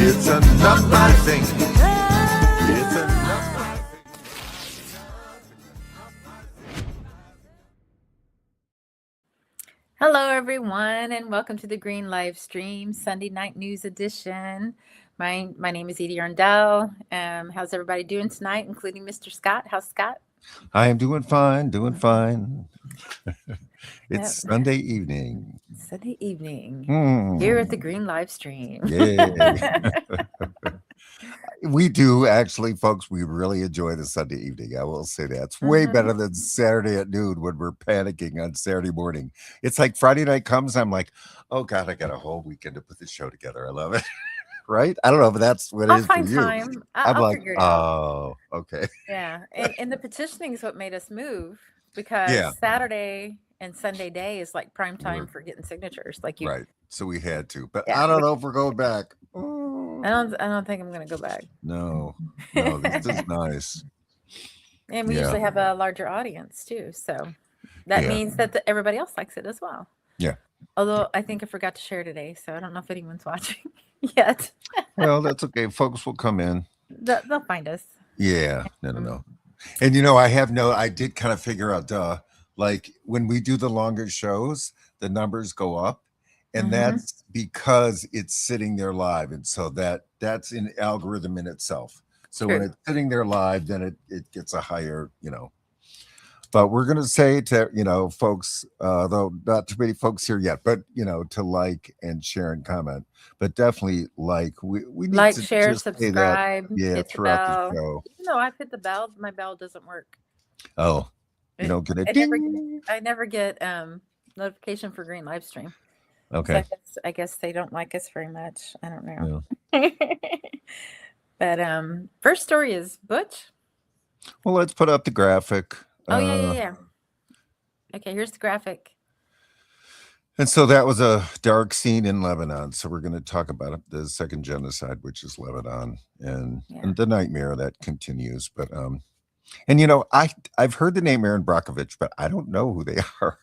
It's enough, I think. It's enough, I think. Hello, everyone, and welcome to the Green Live Stream Sunday Night News Edition. My name is Edie Arndell. How's everybody doing tonight, including Mr. Scott? How's Scott? I am doing fine, It's Sunday evening. Sunday evening here at the Green Live Stream. Yeah. We do, actually, folks. We really enjoy the Sunday evening. I will say that. It's way better than Saturday at noon when we're panicking on Saturday morning. It's like Friday night comes, I'm like, oh, God, I got a whole weekend to put this show together. I love it. Right? I don't know if that's what it is for you. Time. I'm like, figure it out. Oh, okay. Yeah. And the petitioning is what made us move, because Saturday and Sunday day is like prime time for getting signatures. Right. So we had to. But I don't know if we're going back. I don't think I'm going to go back. No, this is nice. And we usually have a larger audience too, so that means that everybody else likes it as well. Yeah. Although I think I forgot to share today, so I don't know if anyone's watching yet. Well, that's okay. Folks will come in. They'll find us. Yeah. No. And I did kind of figure out, like when we do the longer shows, the numbers go up. And that's because it's sitting there live. And so that's an algorithm in itself. So when it's sitting there live, then it gets a higher, But we're going to say to, folks, though not too many folks here yet, but, to like and share and comment. But definitely we need like, to share, just subscribe. Hit throughout the show. Even though I've hit the bell, my bell doesn't work. Oh, you don't get it? I never get notification for Green Live Stream. Okay. So I guess they don't like us very much. I don't know. Yeah. But first story is Butch. Well, let's put up the graphic. Oh, yeah. Okay, here's the graphic. And so that was a dark scene in Lebanon. So we're going to talk about the second genocide, which is Lebanon, and the nightmare that continues. But and I've heard the name Erin Brockovich, but I don't know who they are.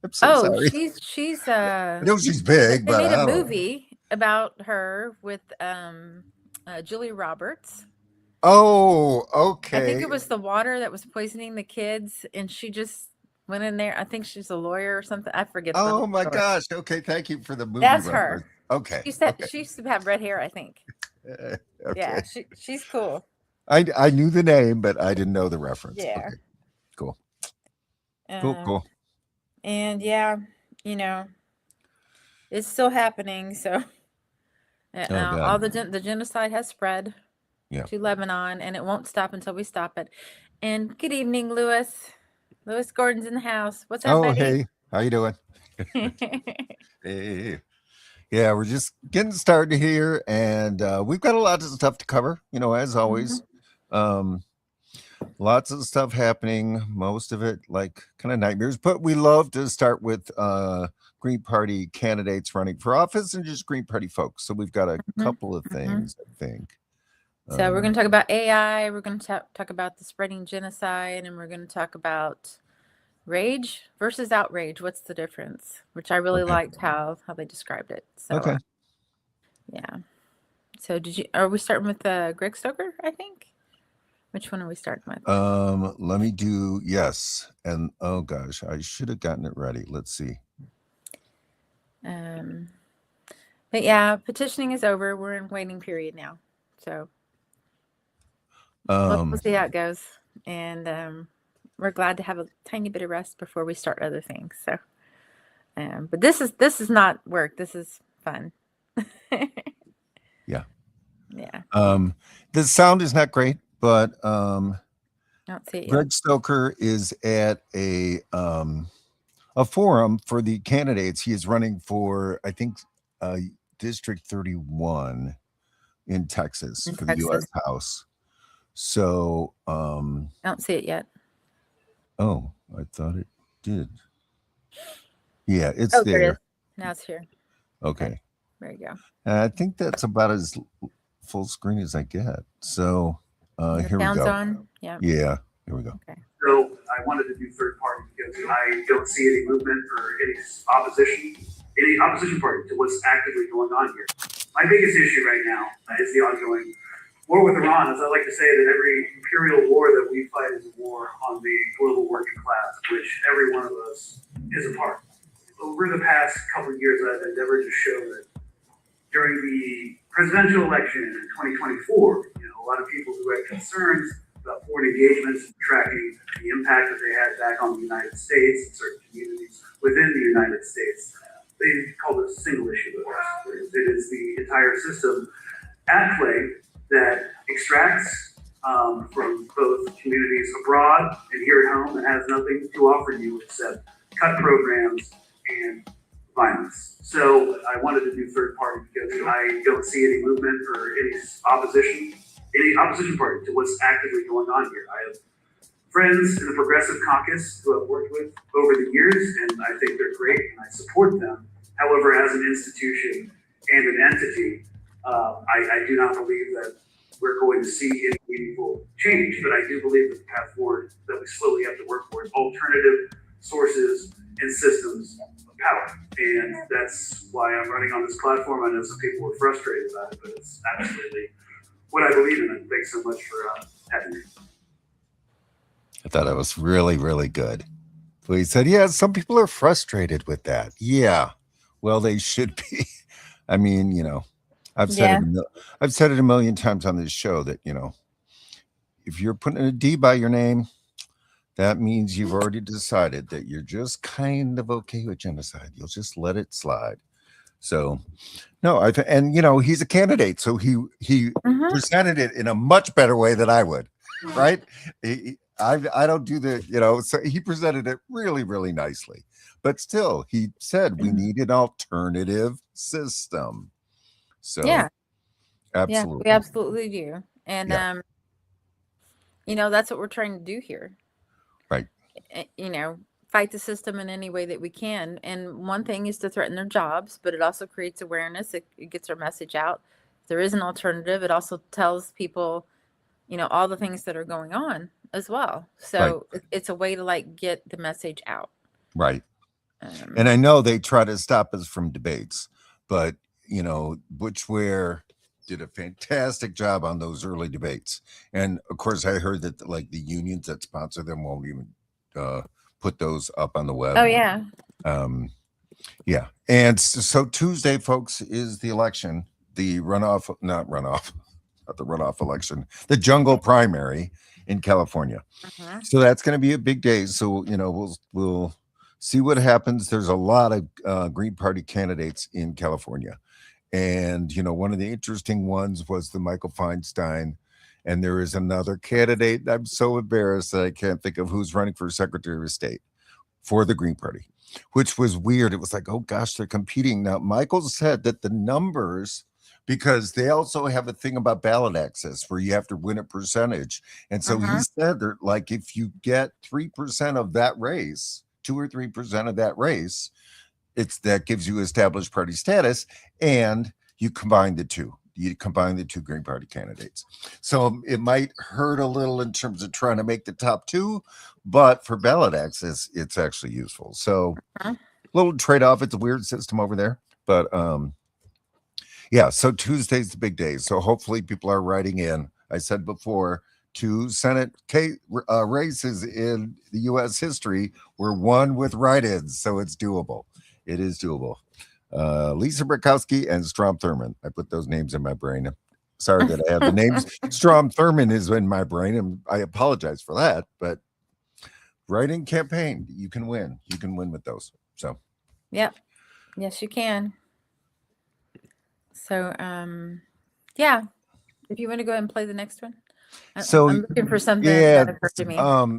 I'm so sorry. she's I know she's big, but they made a movie about her with Julia Roberts. Oh, okay. I think it was the water that was poisoning the kids, and she just went in there. I think she's a lawyer or something. I forget. Oh my gosh. Okay, thank you for the movie. That's reference. Her. Okay. She used to have red hair, I think. Okay. Yeah, she's cool. I knew the name, but I didn't know the reference. Yeah. Okay. Cool. Cool. And it's still happening. So all the genocide has spread to Lebanon, and it won't stop until we stop it. And good evening, Lewis. Lewis Gordon's in the house. What's up, buddy? Hey. How you doing? Hey. Yeah, we're just getting started here, and we've got a lot of stuff to cover, as always. Lots of stuff happening, most of it like kind of nightmares, but we love to start with Green Party candidates running for office and just Green Party folks. So we've got a couple of things, I think. So we're going to talk about AI, we're going to talk about the spreading genocide, and we're going to talk about rage versus outrage. What's the difference? Which I really liked how they described it. So, yeah. So are we starting with Greg Stoker, I think? Which one are we starting with? Let me do yes. And oh gosh, I should have gotten it ready. Let's see. But yeah, petitioning is over. We're in waiting period now. So we'll see how it goes. And we're glad to have a tiny bit of rest before we start other things. So but this is not work. This is fun. Yeah. Yeah. The sound is not great. But I don't see it yet. Greg Stoker is at a forum for the candidates. He is running for, I think, District 31 in Texas for the U.S. House. So I don't see it yet. Oh, I thought it did. Yeah, it's there. There it is. Now it's here. Okay. There you go. I think that's about as full screen as I get. So here we go. On? Yeah. Yeah. Here we go. Okay. So I wanted to do third party because I don't see any movement or any opposition party to what's actively going on here. My biggest issue right now is the ongoing war with Iran. As I like to say, that every imperial war that we fight is a war on the global working class, which every one of us is a part. Over the past couple of years, I've endeavored to show that during the presidential election in 2024, a lot of people who had concerns about foreign engagements and tracking the impact that they had back on the United States and certain communities within the United States, they called it a single issue with us. It is the entire system at play that extracts from both communities abroad and here at home and has nothing to offer you except cut programs and violence. So I wanted to do third party because I don't see any movement or any opposition party to what's actively going on here. I have friends in the Progressive Caucus who I've worked with over the years, and I think they're great and I support them. However, as an institution and an entity, I do not believe that we're going to see any meaningful change, but I do believe that the path forward that we slowly have to work for is alternative sources and systems of power. And that's why I'm running on this platform. I know some people were frustrated about it, but it's absolutely what I believe in. And thanks so much for having me. I thought it was really, really good. So he said, yeah, some people are frustrated with that. Yeah, well, they should be. I mean, I've said it a million times on this show that, if you're putting a D by your name, that means you've already decided that you're just kind of okay with genocide. You'll just let it slide. So, no, he's a candidate, so he presented it in a much better way than I would, right? I don't do the, so he presented it really, really nicely. But still, he said we need an alternative system. So, absolutely. We absolutely do. And, that's what we're trying to do here. Right. Fight the system in any way that we can. And one thing is to threaten their jobs, but it also creates awareness. It gets our message out. If there is an alternative. It also tells people, all the things that are going on as well. So it's a way to get the message out. Right. And I know they try to stop us from debates, but Butch Ware did a fantastic job on those early debates. And of course, I heard that the unions that sponsor them won't even put those up on the web. Oh yeah. Yeah. And so Tuesday, folks, is the election, the not the runoff election, the jungle primary in California. So that's going to be a big day. So, we'll see what happens. There's a lot of Green Party candidates in California. And, one of the interesting ones was the Michael Feinstein. And there is another candidate. I'm so embarrassed that I can't think of who's running for Secretary of State for the Green Party, which was weird. It was like, oh, gosh, they're competing. Now, Michael said that the numbers, because they also have a thing about ballot access where you have to win a percentage. And so he said that, if you get 3% of that race, 2 or 3% of that race, that gives you established party status, and you combine the two. You combine the two Green Party candidates. So it might hurt a little in terms of trying to make the top two, but for ballot access, it's actually useful. So a little trade-off. It's a weird system over there, but so Tuesday's the big day. So hopefully people are writing in. I said before, 2 Senate races in the U.S. history were won with write-ins, so it's doable. It is doable. Lisa Brakowski and Strom Thurmond. I put those names in my brain. Sorry that I have the names. Strom Thurmond is in my brain, and I apologize for that. But write-in campaign, you can win. You can win with those. So, yep, yes, you can. So, if you want to go ahead and play the next one. So I'm looking for something that occurred to me.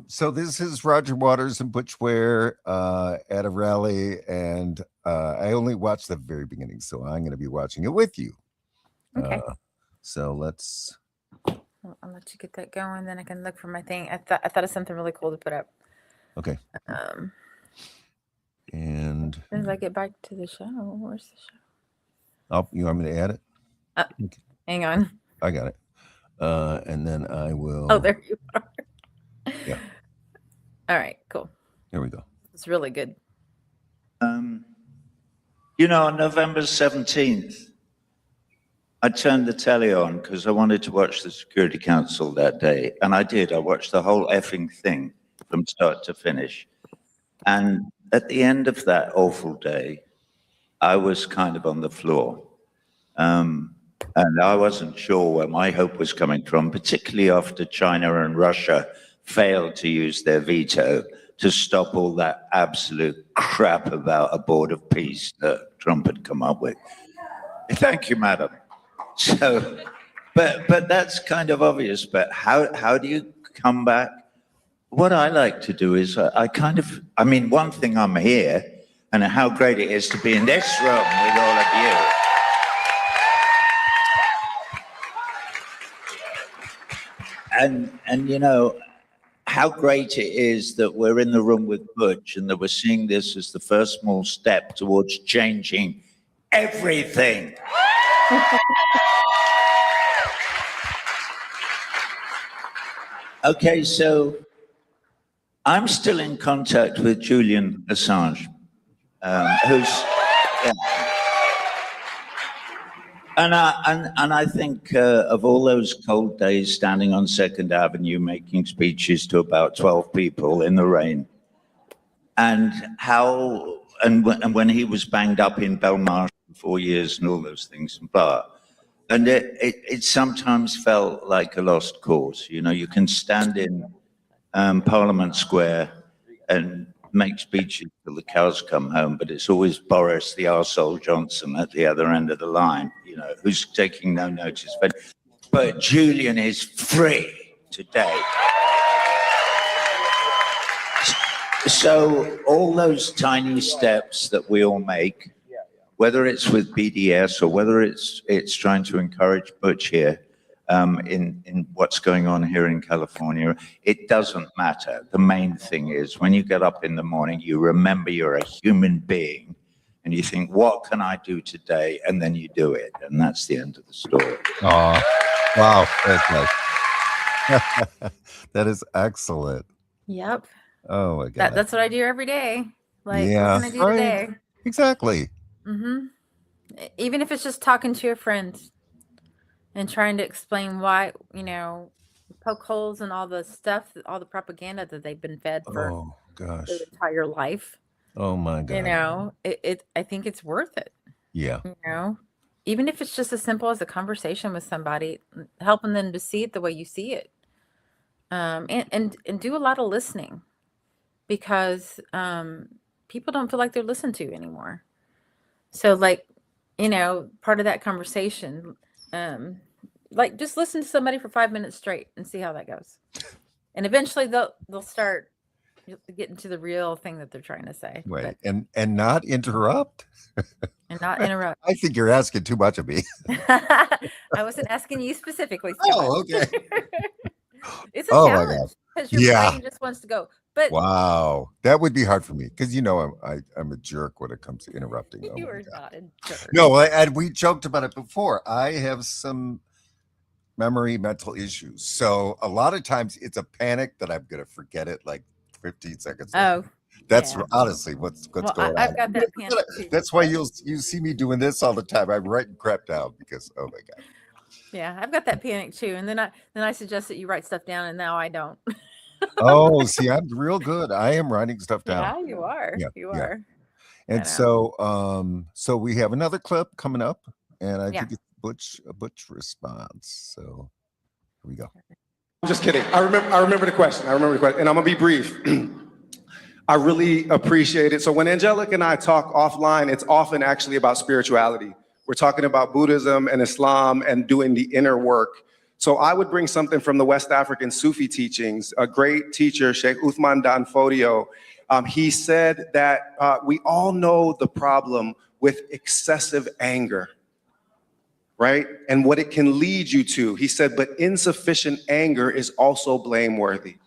So this is Roger Waters and Butch Ware at a rally, and I only watched the very beginning, so I'm going to be watching it with you. Okay. So let's. I'll let you get that going, then I can look for my thing. I thought of something really cool to put up. Okay. And as soon as I get back to the show, where's the show? Oh, you want me to add it? Okay. Hang on. I got it. And then I will. Oh, there you are. Yeah. All right, cool. There we go. It's really good. On November 17th, I turned the telly on because I wanted to watch the Security Council that day. And I did. I watched the whole effing thing from start to finish. And at the end of that awful day, I was kind of on the floor. And I wasn't sure where my hope was coming from, particularly after China and Russia failed to use their veto to stop all that absolute crap about a board of peace that Trump had come up with. Thank you, madam. So, but that's kind of obvious. But how do you come back? What I like to do is I mean, one thing, I'm here, and how great it is to be in this room with all of you. And you know, how great it is that we're in the room with Butch and that we're seeing this as the first small step towards changing everything. Okay, so I'm still in contact with Julian Assange, who's, yeah. And I think of all those cold days standing on 2nd Avenue making speeches to about 12 people in the rain, and how, and when he was banged up in Belmarsh for 4 years and all those things and blah. And it sometimes felt like a lost cause. You know, you can stand in Parliament Square and make speeches till the cows come home, but it's always Boris the arsehole Johnson at the other end of the line, you know, who's taking no notice. But Julian is free today. So all those tiny steps that we all make, whether it's with BDS or whether it's trying to encourage Butch here in what's going on here in California, it doesn't matter. The main thing is when you get up in the morning, you remember you're a human being and you think, what can I do today? And then you do it. And that's the end of the story. Oh, wow. That's nice. That is excellent. Yep. Oh my God. That's what I do every day. Like, yeah, what can I do today? Exactly. Mm-hmm. Even if it's just talking to a friend and trying to explain why, you know, poke holes in all the stuff, all the propaganda that they've been fed for their entire life. Oh my God. You know, I think it's worth it. Yeah. You know, even if it's just as simple as a conversation with somebody, helping them to see it the way you see it. And do a lot of listening, because people don't feel like they're listened to anymore. So, like, you know, part of that conversation, like, just listen to somebody for 5 minutes straight and see how that goes. And eventually they'll start getting to the real thing that they're trying to say. Right. And not interrupt. And not interrupt. I think you're asking too much of me. I wasn't asking you specifically, Scott. Oh, okay. It's a challenge because your brain just wants to go. But wow, that would be hard for me because, you know, I'm a jerk when it comes to interrupting. You are not a jerk. No, and we joked about it before. I have some mental issues, so a lot of times it's a panic that I'm gonna forget it like 15 seconds later. Oh, that's honestly what's going on. I've got that panic too. That's why you see me doing this all the time. I'm writing crap down because, oh my God. Yeah, I've got that panic too, and then I suggest that you write stuff down, and now I don't. Oh, see, I'm real good. I am writing stuff down. Yeah, you are. Yeah, you are. And so we have another clip coming up, and I think it's a Butch response. So here we go. I'm just kidding. I remember the question. And I'm gonna be brief. I really appreciate it. So when Angelic and I talk offline, it's often actually about spirituality. We're talking about Buddhism and Islam and doing the inner work. So I would bring something from the West African Sufi teachings. A great teacher, Sheikh Uthman Dan Fodio, he said that we all know the problem with excessive anger, right? And what it can lead you to. He said, but insufficient anger is also blameworthy.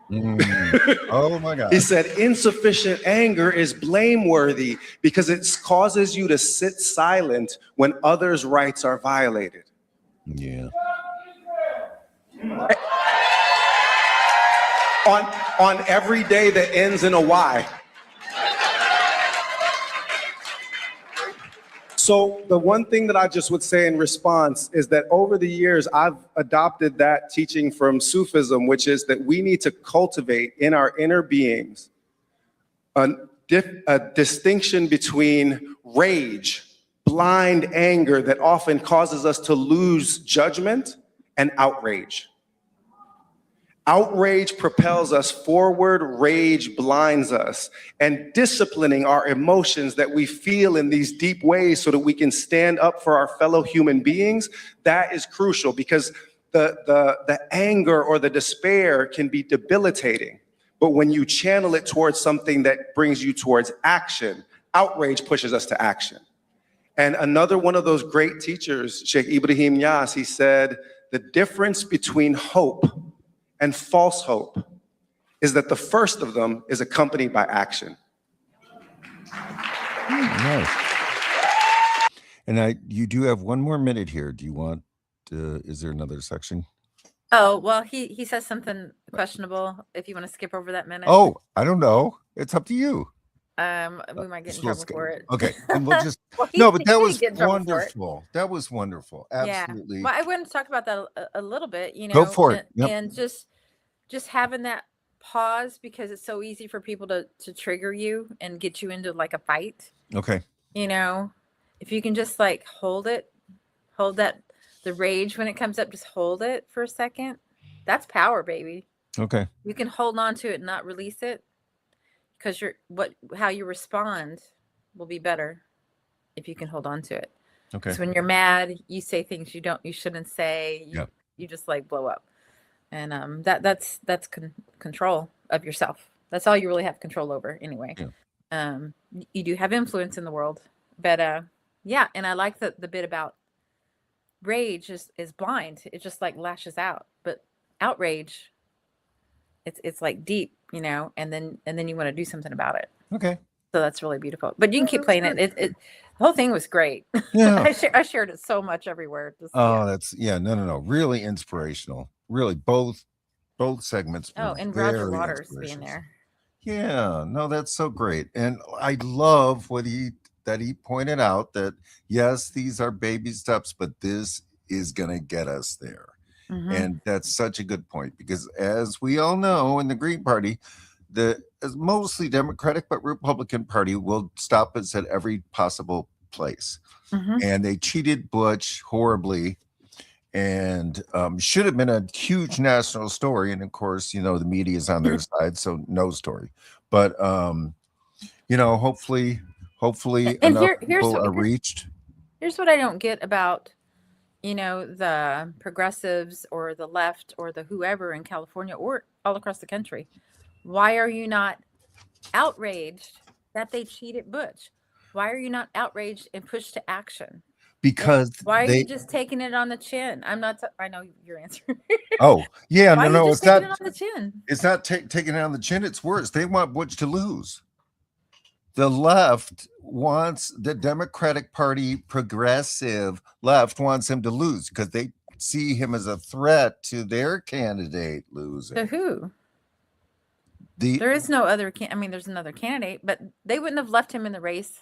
Oh my God. He said insufficient anger is blameworthy because it causes you to sit silent when others' rights are violated. Yeah. On every day that ends in a Y. So the one thing that I just would say in response is that over the years, I've adopted that teaching from Sufism, which is that we need to cultivate in our inner beings a distinction between rage, blind anger that often causes us to lose judgment, and outrage. Outrage propels us forward, rage blinds us, and disciplining our emotions that we feel in these deep ways so that we can stand up for our fellow human beings, that is crucial, because the anger or the despair can be debilitating. But when you channel it towards something that brings you towards action, outrage pushes us to action. And another one of those great teachers, Sheikh Ibrahim Yas, he said, the difference between hope and false hope is that the first of them is accompanied by action. Nice. And you do have one more minute here. Do you want, is there another section? Oh, well, he says something questionable. If you want to skip over that minute. Oh, I don't know. It's up to you. We might get in trouble for it. Okay, and we'll just Well, no, but that was get in trouble for it. wonderful. That was wonderful. Absolutely. Yeah. Well, I wanted to talk about that a little bit, you know. Go for it. And, Yep. and just having that pause, because it's so easy for people to trigger you and get you into like a fight. Okay. You know, if you can just like hold that, the rage when it comes up, just hold it for a second. That's power, baby. Okay. You can hold on to it and not release it, because how you respond will be better if you can hold on to it. Okay. So when you're mad, you say things you shouldn't say. You just like blow up, and that's control of yourself. That's all you really have control over, anyway. Yeah. You do have influence in the world, but yeah. And I like the bit about rage is blind. It just like lashes out, but outrage, it's like deep, you know, and then you want to do something about it. Okay. So that's really beautiful. But you can keep playing it. The whole thing was great. Yeah. I shared it so much everywhere. That's no. Really inspirational. Really, both segments. Oh, and Roger Waters being there. Yeah, no, that's so great. And I love that he pointed out that yes, these are baby steps, but this is gonna get us there. Mm-hmm. And that's such a good point, because as we all know, in the Green Party, mostly Democratic, but Republican Party will stop us at every possible place. Mm-hmm. And they cheated Butch horribly, and should have been a huge national story. And of course, you know, the media is on their side, so no story. But you know, hopefully enough people are reached. Here's what I don't get about, you know, the progressives or the left or the whoever in California or all across the country. Why are you not outraged that they cheated Butch? Why are you not outraged and pushed to action? Because why are you just taking it on the chin? I know your answer. Oh, yeah, why no, it's not. It on the chin? It's not taking it on the chin. It's worse. They want Butch to lose. The left wants the Democratic Party, progressive left wants him to lose because they see him as a threat to their candidate losing. To who? There is no other. There's another candidate, but they wouldn't have left him in the race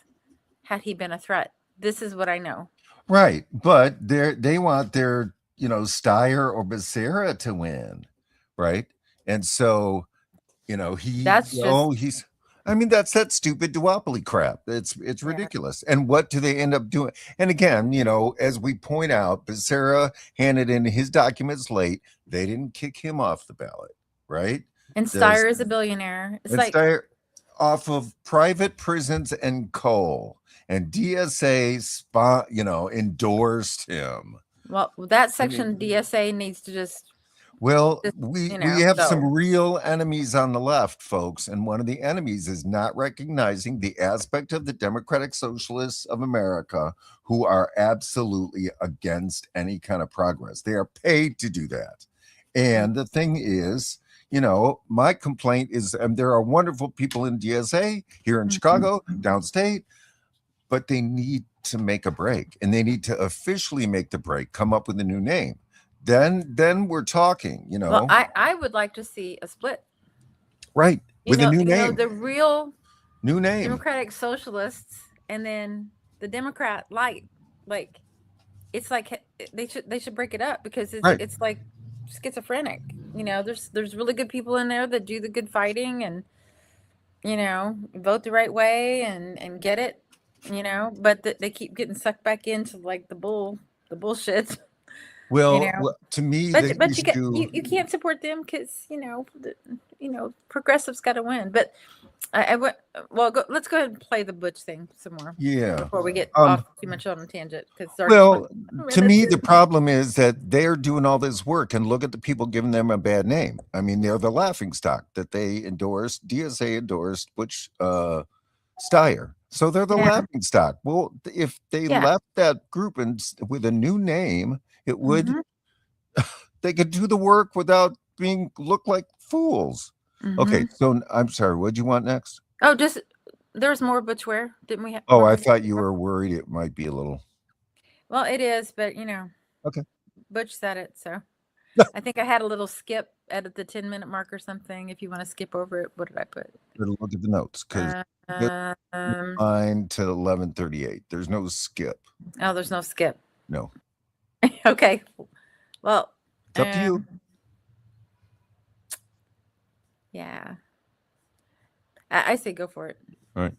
had he been a threat. This is what I know. Right, but they want their, you know, Steyer or Becerra to win, right? And so, you know, that's that stupid duopoly crap. It's ridiculous. And what do they end up doing? And again, you know, as we point out, Becerra handed in his documents late. They didn't kick him off the ballot, right? And Steyer is a billionaire. It's like Steyer off of private prisons and coal. And DSA endorsed him. Well, that section of DSA needs to just. Well, we have some real enemies on the left, folks. And one of the enemies is not recognizing the aspect of the Democratic Socialists of America who are absolutely against any kind of progress. They are paid to do that. And the thing is, you know, my complaint is there are wonderful people in DSA here in Chicago, downstate, but they need to make a break, and they need to officially make the break, come up with a new name. Then we're talking, you know. Well, I would like to see a split. Right. With a new name. The real new name. Democratic Socialists, and then the Democrat light, like it's like they should break it up because Right. it's like schizophrenic. There's really good people in there that do the good fighting and vote the right way and get it, but they keep getting sucked back into like the bullshit. Well, to me, the But issue. you can't support them because progressives got to win. But let's go ahead and play the Butch thing some more. Yeah. Before we get Um, off too much on a tangent, because Well, to me, the problem is that they're doing all this work, and look at the people giving them a bad name. I mean, they're the laughing stock that they endorsed. DSA endorsed Butch Steyer, so they're the laughing stock. Well, if they left that group and with a new name, it would they could do the work without being look like fools. Okay, so I'm sorry. What do you want next? Oh, just there's more Butch Ware, didn't we? Oh, I thought you were worried it might be a little. Well, it is, but Okay. Butch said it, so I think I had a little skip at the 10-minute mark or something. If you want to skip over it, what did I put? Look at the notes because 9 to 11:38. There's no skip. Oh, there's no skip. No. Okay. Well, it's up to you. Yeah. I say go for it. All right.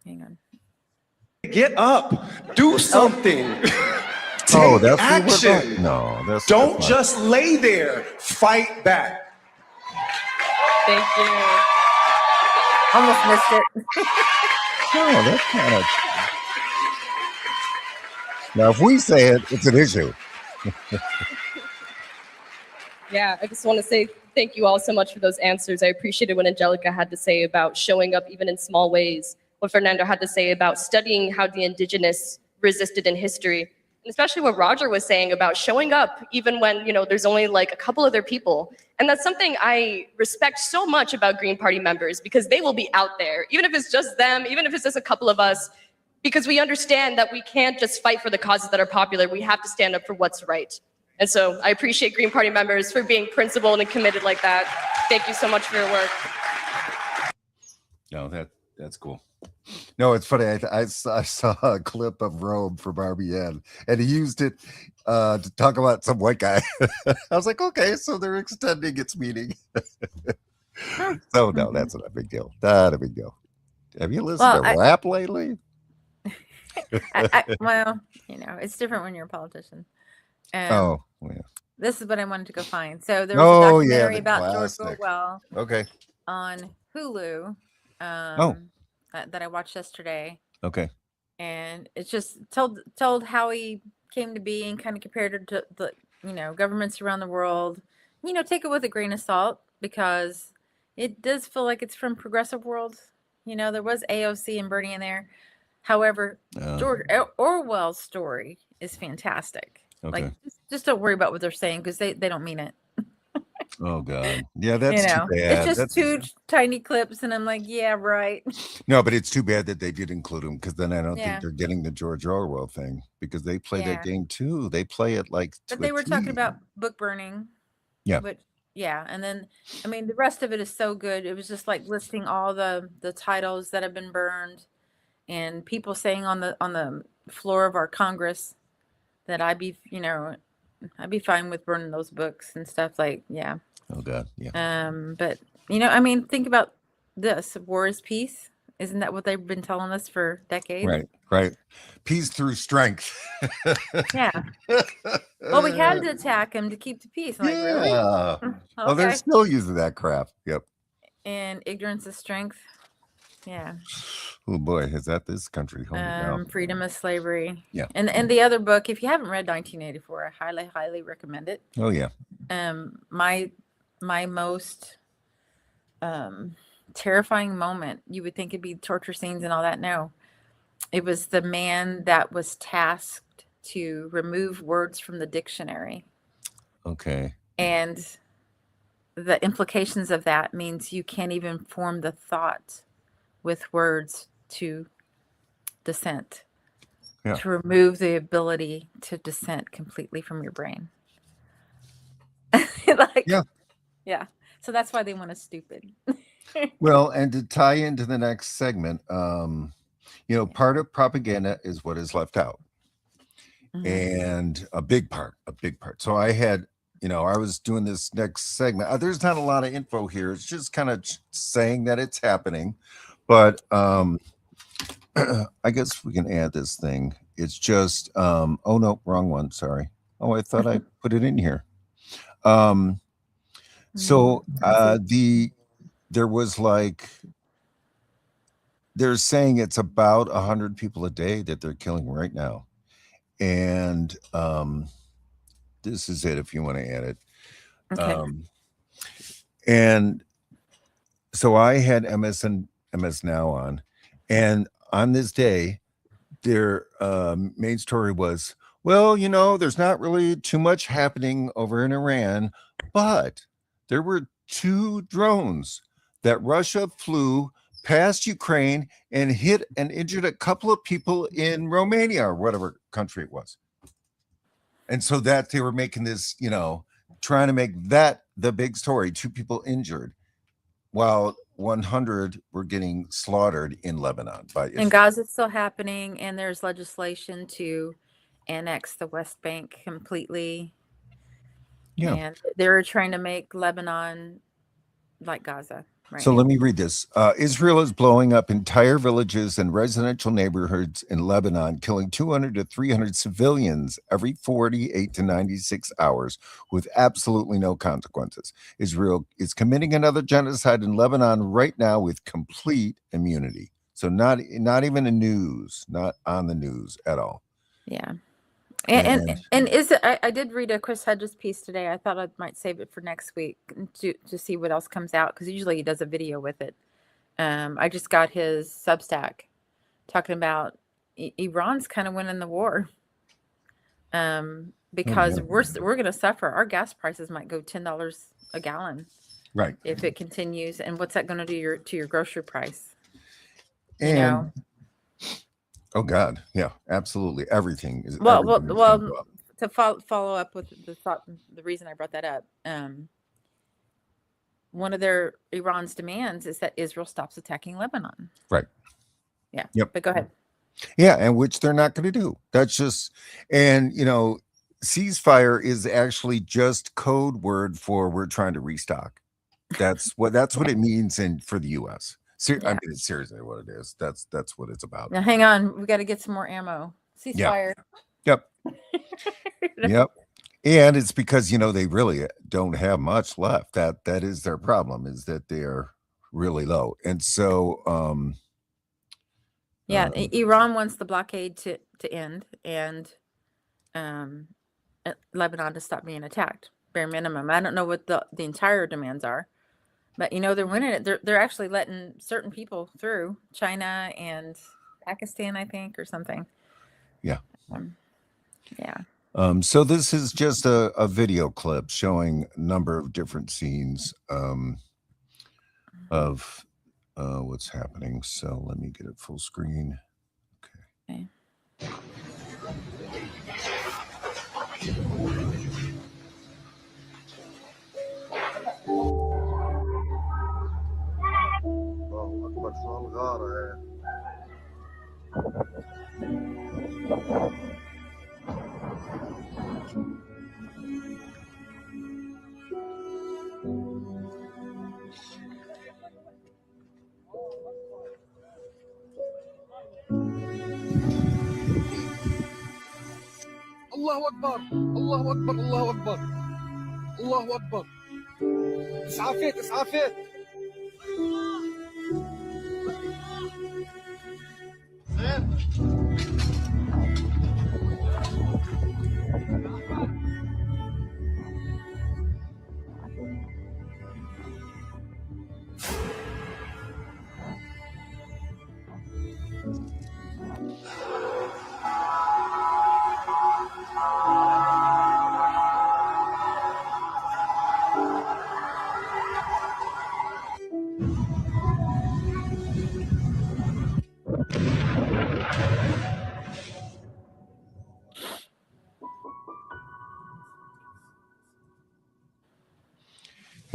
Hang on. Get up. Do something. Oh, Take that's action. No, Don't just lay there. Fight back. Thank you. Almost missed it. No, that's kind of. Now, if we say it, it's an issue. Yeah, I just want to say thank you all so much for those answers. I appreciated what Angelica had to say about showing up even in small ways, what Fernando had to say about studying how the indigenous resisted in history, and especially what Roger was saying about showing up even when, there's only like a couple other people. And that's something I respect so much about Green Party members, because they will be out there, even if it's just them, even if it's just a couple of us, because we understand that we can't just fight for the causes that are popular. We have to stand up for what's right. And so I appreciate Green Party members for being principled and committed like that. Thank you so much for your work. No, that's cool. No, it's funny. I saw a clip of Rome from RBN, and he used it to talk about some white guy. I was like, okay, so they're extending its meaning. So no, that's not a big deal. Not a big deal. Have you listened to rap lately? Well, it's different when you're a politician. Yeah. This is what I wanted to go find. So there was a documentary about classic. George Orwell. Okay. On Hulu. That I watched yesterday. Okay. And it's just told how he came to be and kind of compared it to the governments around the world. Take it with a grain of salt, because it does feel like it's from progressive world. There was AOC and Bernie in there. However, George Orwell's story is fantastic. Okay. Like, just don't worry about what they're saying, because they don't mean it. Oh God. Yeah, that's too bad. It's just two tiny clips, and I'm like, yeah, right. No, but it's too bad that they did include him, because then I don't think Yeah. they're getting the George Orwell thing, because they play Yeah. that game too. They play it like. But they were talking about book burning. Yeah. But and then the rest of it is so good. It was just like listing all the titles that have been burned, and people saying on the floor of our Congress that I'd be fine with burning those books and stuff, like, yeah. Oh God, yeah. But think about this: war is peace. Isn't that what they've been telling us for decades? Right. Peace through strength. Yeah. Well, we had to attack them to keep the peace. I'm like, really? Okay. Oh, they're still using that crap. Yep. And ignorance is strength. Yeah. Oh boy, is that this country? Holy cow. Freedom is slavery. Yeah. And the other book, if you haven't read 1984, I highly, highly recommend it. Oh yeah. My most terrifying moment, you would think it'd be torture scenes and all that. No, it was the man that was tasked to remove words from the dictionary. Okay. And the implications of that means you can't even form the thought with words to dissent. Yeah. To remove the ability to dissent completely from your brain. Yeah. So that's why they want us stupid. Well, and to tie into the next segment, part of propaganda is what is left out. And a big part. So I had, I was doing this next segment. There's not a lot of info here. It's just kind of saying that it's happening. But I guess we can add this thing. It's just, oh no, wrong one. Sorry. Oh, I thought I put it in here. So there was like, they're saying it's about 100 people a day that they're killing right now. And this is it if you want to add it. Okay. And so I had MS Now on, and on this day, their main story was, well, there's not really too much happening over in Iran, but there were 2 drones that Russia flew past Ukraine and hit and injured a couple of people in Romania or whatever country it was. And so that they were making this, trying to make that the big story, 2 people injured, while 100 were getting slaughtered in Lebanon by Israel. And Gaza's still happening, and there's legislation to annex the West Bank completely. Yeah. And they're trying to make Lebanon like Gaza. Right So now. let me read this. Israel is blowing up entire villages and residential neighborhoods in Lebanon, killing 200 to 300 civilians every 48 to 96 hours with absolutely no consequences. Israel is committing another genocide in Lebanon right now with complete immunity. So not even not on the news at all. Yeah. And is it? I did read a Chris Hedges piece today. I thought I might save it for next week to see what else comes out, because usually he does a video with it. I just got his Substack talking about Iran's kind of winning the war, because we're going to suffer. Our gas prices might go $10 a gallon, right, if it continues. And what's that going to do to your grocery price? And oh God, yeah, absolutely. Everything is well. To follow up with the reason I brought that up, one of Iran's demands is that Israel stops attacking Lebanon. Right. Yeah. Yep. But go ahead. Yeah, and which they're not going to do. That's just, and ceasefire is actually just code word for we're trying to restock. That's what it means for the U.S. I mean, it's seriously what it is. That's what it's about. Now, hang on. We got to get some more ammo. Ceasefire. Yep. Yep. And it's because, they really don't have much left. That is their problem, is that they're really low. And so, Iran wants the blockade to end, and Lebanon to stop being attacked, bare minimum. I don't know what the entire demands are. But they're winning it. They're actually letting certain people through, China and Pakistan, I think, or something. Yeah. Yeah. So this is just a video clip showing a number of different scenes of what's happening. So let me get it full screen. Okay. الله أكبر الله أكبر الله أكبر الله أكبر إسعافات إسعافات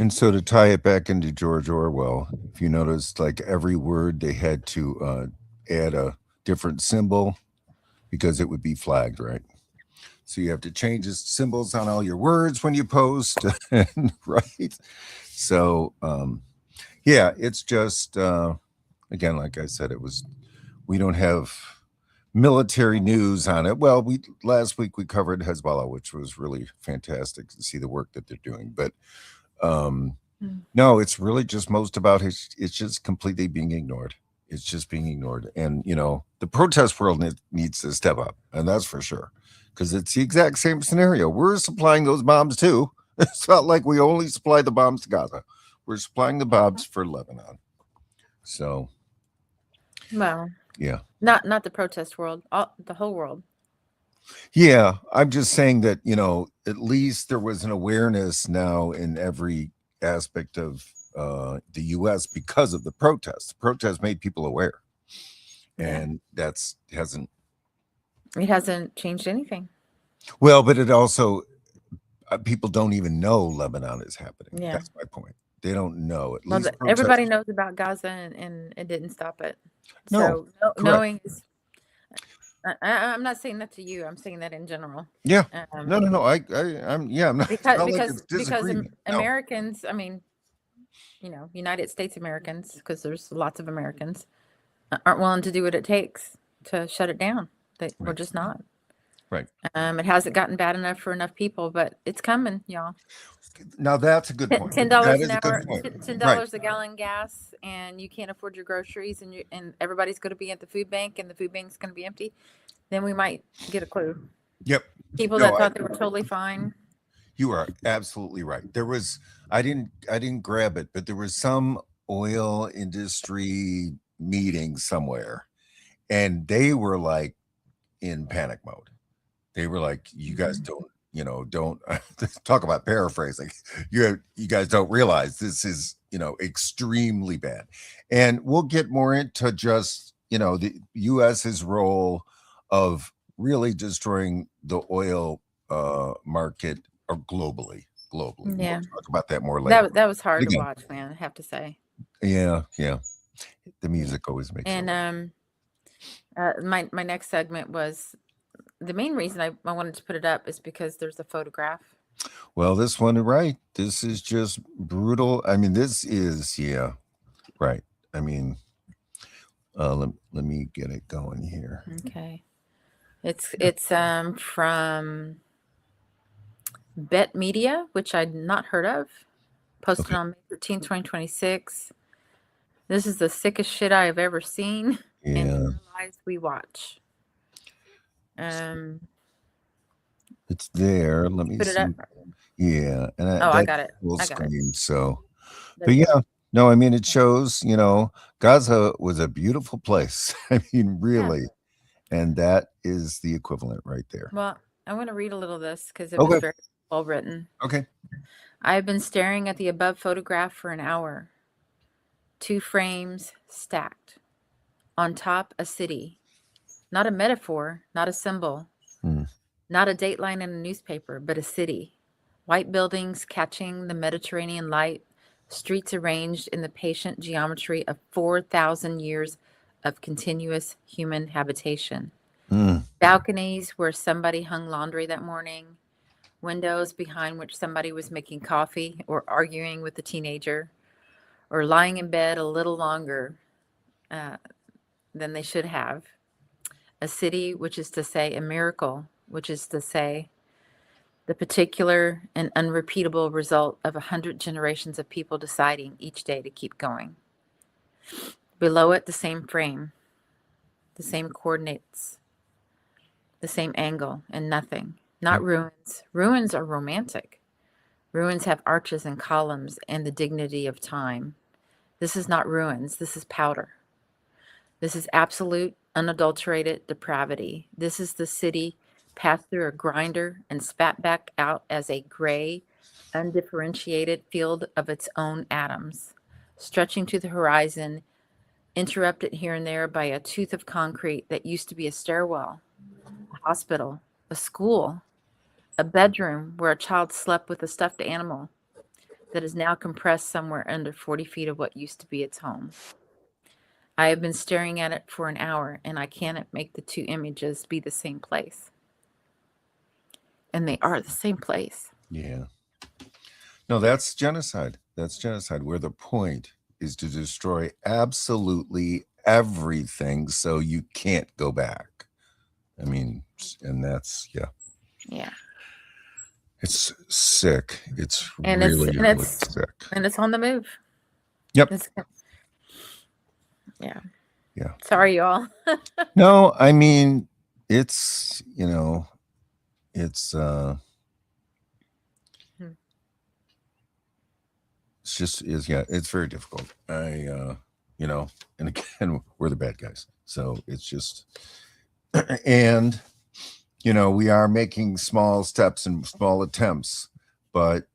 And so to tie it back into George Orwell, if you noticed, like every word they had to add a different symbol because it would be flagged, right? So you have to change the symbols on all your words when you post, right? So yeah, it's just again, like I said, we don't have military news on it. Well, last week we covered Hezbollah, which was really fantastic to see the work that they're doing, but no, it's really just most about it's just completely being ignored. It's just being ignored. And, the protest world needs to step up. And that's for sure. Because it's the exact same scenario. We're supplying those bombs too. It's not like we only supply the bombs to Gaza. We're supplying the bombs for Lebanon. So, Well, yeah. not the protest world, the whole world. Yeah. I'm just saying that, at least there was an awareness now in every aspect of the U.S. because of the protests. The protests made people aware, and it hasn't changed anything. Well, but it also people don't even know Lebanon is happening. Yeah, that's my point. They don't know. At well, least everybody knows about Gaza, and it didn't stop it. No, so knowing is. I'm not saying that to you. I'm saying that in general. Yeah. No. I'm not because no. Americans. I mean, United States Americans, because there's lots of Americans, aren't willing to do what it takes to shut it down. We're just not. Right. It hasn't gotten bad enough for enough people, but it's coming, y'all. Now that's a good point. $10 an hour, $10 a gallon gas, and you can't afford your groceries, and everybody's going to be at the food bank, and the food bank's going to be empty. Then we might get a clue. Yep. People that thought they were totally fine. You are absolutely right. There was I didn't grab it, but there was some oil industry meeting somewhere, and they were like in panic mode. They were like, you guys don't talk about paraphrasing. You guys don't realize this is, extremely bad. And we'll get more into just, the US's role of really destroying the oil market or globally. Yeah. We'll talk about that more later. That was hard to watch, man, I have to say. Yeah. The music always makes it. And my next segment was the main reason I wanted to put it up is because there's a photograph. Well, this one, right. This is just brutal. I mean, this is, right. I mean, let me get it going here. Okay. It's from Bettbeat Media, which I'd not heard of. Posted on May 13, 2026. This is the sickest shit I have ever seen. Yeah. And the lies we watch. It's there. Let me put see. It up. Yeah. And I got it. Full I got screen, it. So, but yeah, no, I mean, it shows, Gaza was a beautiful place. I mean, really. Yeah. And that is the equivalent right there. Well, I want to read a little of this because it was very well written. Okay. I have been staring at the above photograph for an hour. 2 frames stacked. On top, a city. Not a metaphor, not a symbol. Not a dateline in a newspaper, but a city. White buildings catching the Mediterranean light. Streets arranged in the patient geometry of 4,000 years of continuous human habitation. Balconies where somebody hung laundry that morning. Windows behind which somebody was making coffee or arguing with a teenager. Or lying in bed a little longer than they should have. A city, which is to say a miracle, which is to say the particular and unrepeatable result of 100 generations of people deciding each day to keep going. Below it, the same frame, the same coordinates, the same angle, and nothing. Not ruins. Ruins are romantic. Ruins have arches and columns and the dignity of time. This is not ruins. This is powder. This is absolute, unadulterated depravity. This is the city passed through a grinder and spat back out as a gray, undifferentiated field of its own atoms, stretching to the horizon, interrupted here and there by a tooth of concrete that used to be a stairwell, a hospital, a school, a bedroom where a child slept with a stuffed animal, that is now compressed somewhere under 40 feet of what used to be its home. I have been staring at it for an hour, and I cannot make the two images be the same place. And they are the same place. Yeah. No, that's genocide. That's genocide, where the point is to destroy absolutely everything so you can't go back. I mean, and that's, yeah. Yeah. It's sick. It's And really, really it's sick. and it's on the move. Yep. Yeah. Yeah. Sorry, y'all. No, I mean, it's, it's it's just is it's very difficult. And again, we're the bad guys. So it's just and we are making small steps and small attempts, but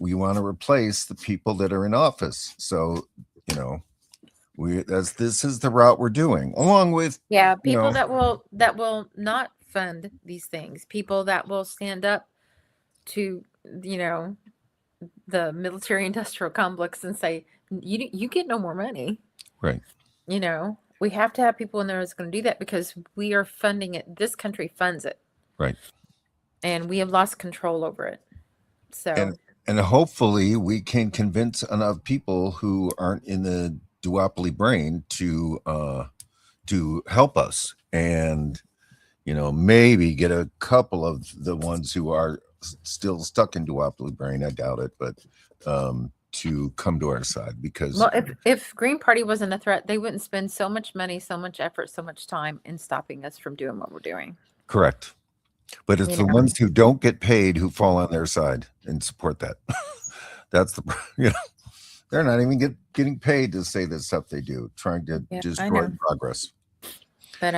we want to replace the people that are in office. So, this is the route we're doing, along with people that will not fund these things, people that will stand up to the military industrial complex and say you get no more money, right? We have to have people in there that's going to do that, because we are funding it. This country funds it, right? And we have lost control over it. So and hopefully we can convince enough people who aren't in the duopoly brain to help us, and maybe get a couple of the ones who are still stuck in duopoly brain. I doubt it, but to come to our side, because if Green Party wasn't a threat, they wouldn't spend so much money, so much effort, so much time in stopping us from doing what we're doing. Correct. But it's the ones who don't get paid who fall on their side and support that. That's the they're not even getting paid to say the stuff they do, trying to destroy progress. But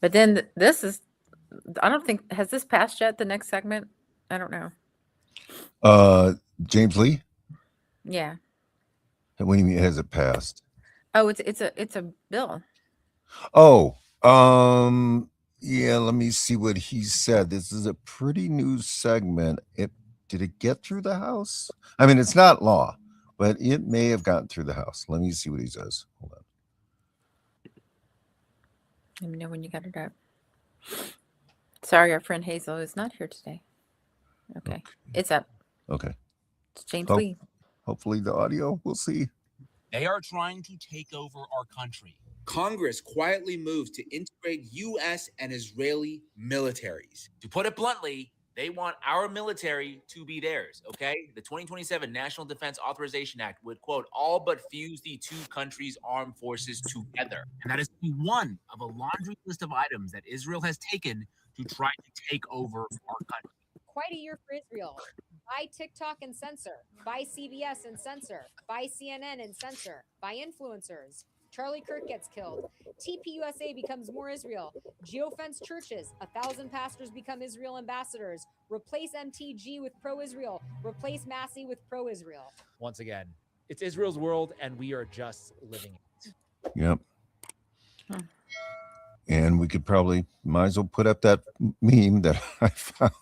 but then this is, I don't think, has this passed yet, the next segment? I don't know. James Lee? Yeah. What do you mean, has it passed? Oh, it's a bill. Oh, yeah, let me see what he said. This is a pretty new segment. Did it get through the House? I mean, it's not law, but it may have gotten through the House. Let me see what he says. Hold on. Let me know when you got it up. Sorry, our friend Hazel is not here today. Okay. It's up. Okay. It's James Lee. Hopefully the audio, we'll see. They are trying to take over our country. Congress quietly moved to integrate U.S. and Israeli militaries. To put it bluntly, they want our military to be theirs, okay? The 2027 National Defense Authorization Act would, quote, all but fuse the two countries' armed forces together. And that is one of a laundry list of items that Israel has taken to try to take over our country. Quite a year for Israel. Buy TikTok and censor. Buy CBS and censor. Buy CNN and censor. Buy influencers. Charlie Kirk gets killed. TPUSA becomes more Israel. Geofence churches. 1,000 pastors become Israel ambassadors. Replace MTG with pro-Israel. Replace Massey with pro-Israel. Once again, it's Israel's world, and we are just living it. Yep. And we could might as well put up that meme that I found.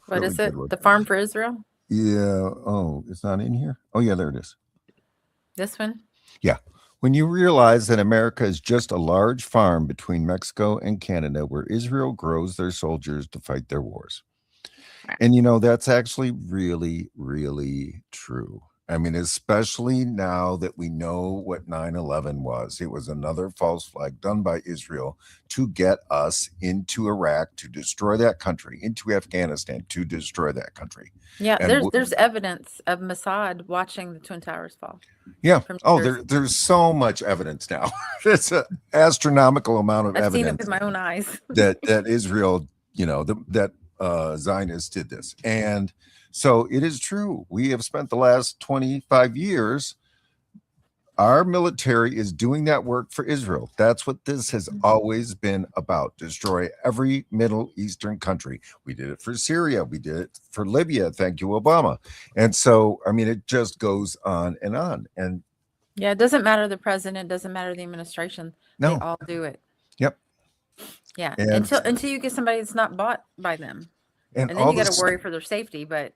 What is it? The Farm for Israel? Yeah. Oh, it's not in here? Oh, yeah, there it is. This one? Yeah. When you realize that America is just a large farm between Mexico and Canada where Israel grows their soldiers to fight their wars. And, that's actually really, really true. I mean, especially now that we know what 9/11 was. It was another false flag done by Israel to get us into Iraq, to destroy that country, into Afghanistan, to destroy that country. Yeah, and there's evidence of Mossad watching the Twin Towers fall. Yeah. Oh, there's so much evidence now. It's an astronomical amount of I've evidence. seen it with my own eyes. that Israel, that Zionists did this. And so it is true. We have spent the last 25 years, our military is doing that work for Israel. That's what this has always been about. Destroy every Middle Eastern country. We did it for Syria. We did it for Libya. Thank you, Obama. And so, I mean, it just goes on and on. And yeah, it doesn't matter the president, doesn't matter the administration. No. They all do it. Yep. Yeah. And Until you get somebody that's not bought by them. And then you got to worry for their safety, but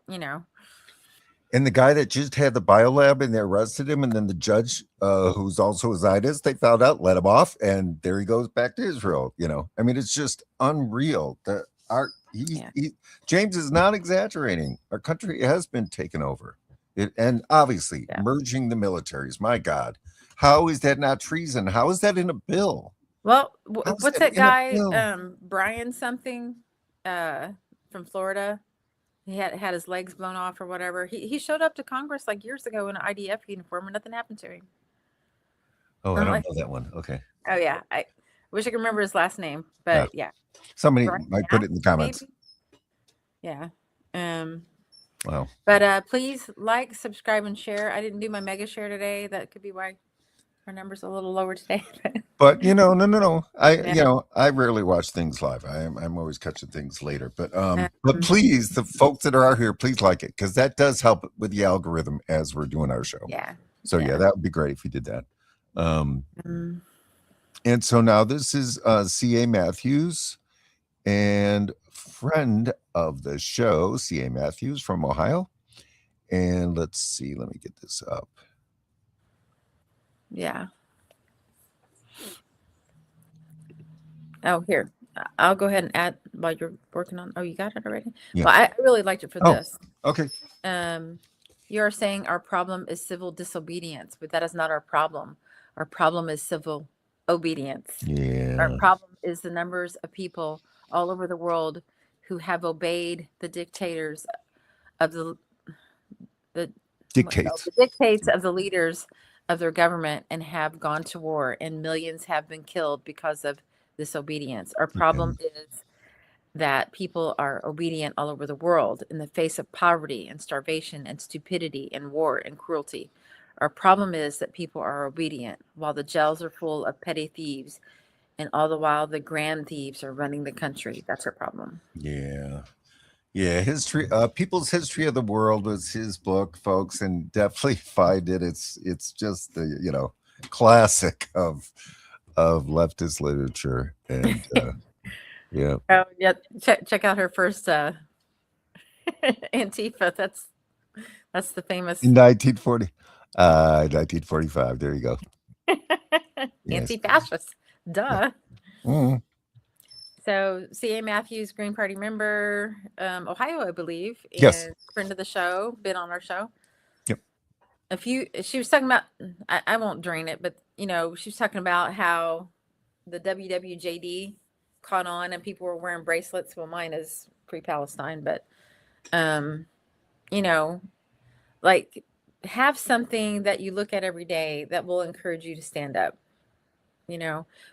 And the guy that just had the biolab and they arrested him, and then the judge, who's also a Zionist, they found out, let him off, and there he goes back to Israel. I mean, it's just unreal. James is not exaggerating. Our country has been taken over, and obviously merging the militaries. My God, how is that not treason? How is that in a bill? Well, what's that guy, Brian something, from Florida? He had his legs blown off or whatever. He showed up to Congress like years ago in an IDF uniform and nothing happened to him. Oh, I don't know that one. Okay. Oh yeah, I wish I could remember his last name, but yeah. Somebody Brian might put it in the comments. Maybe? Yeah. Wow. But please like, subscribe, and share. I didn't do my mega share today. That could be why our number's a little lower today. But no. I rarely watch things live. I'm always catching things later. But please, the folks that are out here, please like it, because that does help with the algorithm as we're doing our show. Yeah. So that would be great if you did that. And so now this is C.A. Matthews, and friend of the show, C.A. Matthews from Ohio. And let's see, let me get this up. Yeah. Oh, here. I'll go ahead and add while you're working on. Oh, you got it already? Yeah. Well, I really liked it for this. Okay. You are saying our problem is civil disobedience, but that is not our problem. Our problem is civil obedience. Yeah. Our problem is the numbers of people all over the world who have obeyed the dictators of the dictates of the leaders of their government and have gone to war, and millions have been killed because of disobedience. Our problem is that people are obedient all over the world in the face of poverty and starvation and stupidity and war and cruelty. Our problem is that people are obedient while the jails are full of petty thieves, and all the while the grand thieves are running the country. That's our problem. Yeah. History, People's History of the World was his book, folks, and definitely find it. It's just the classic of leftist literature, and yeah. Oh yeah, check out her first Antifa. That's the famous in 1945. There you go. Anti-fascist. Duh. Mm. So C.A. Matthews, Green Party member, Ohio, I believe. And yes. Friend of the show, been on our show. Yep. She was talking about, I won't drain it, but she was talking about how the WWJD caught on and people were wearing bracelets. Well, mine is pre-Palestine, but like have something that you look at every day that will encourage you to stand up.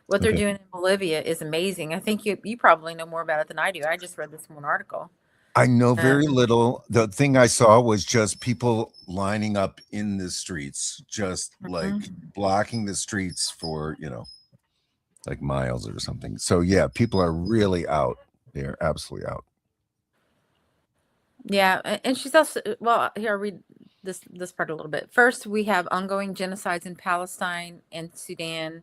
What they're doing in Bolivia is amazing. I think you probably know more about it than I do. I just read this one article. I know very little. The thing I saw was just people lining up in the streets, just like blocking the streets for, like miles or something. So yeah, people are really out. They're absolutely out. Yeah. And she's also, well, here, I'll read this part a little bit. First, we have ongoing genocides in Palestine and Sudan,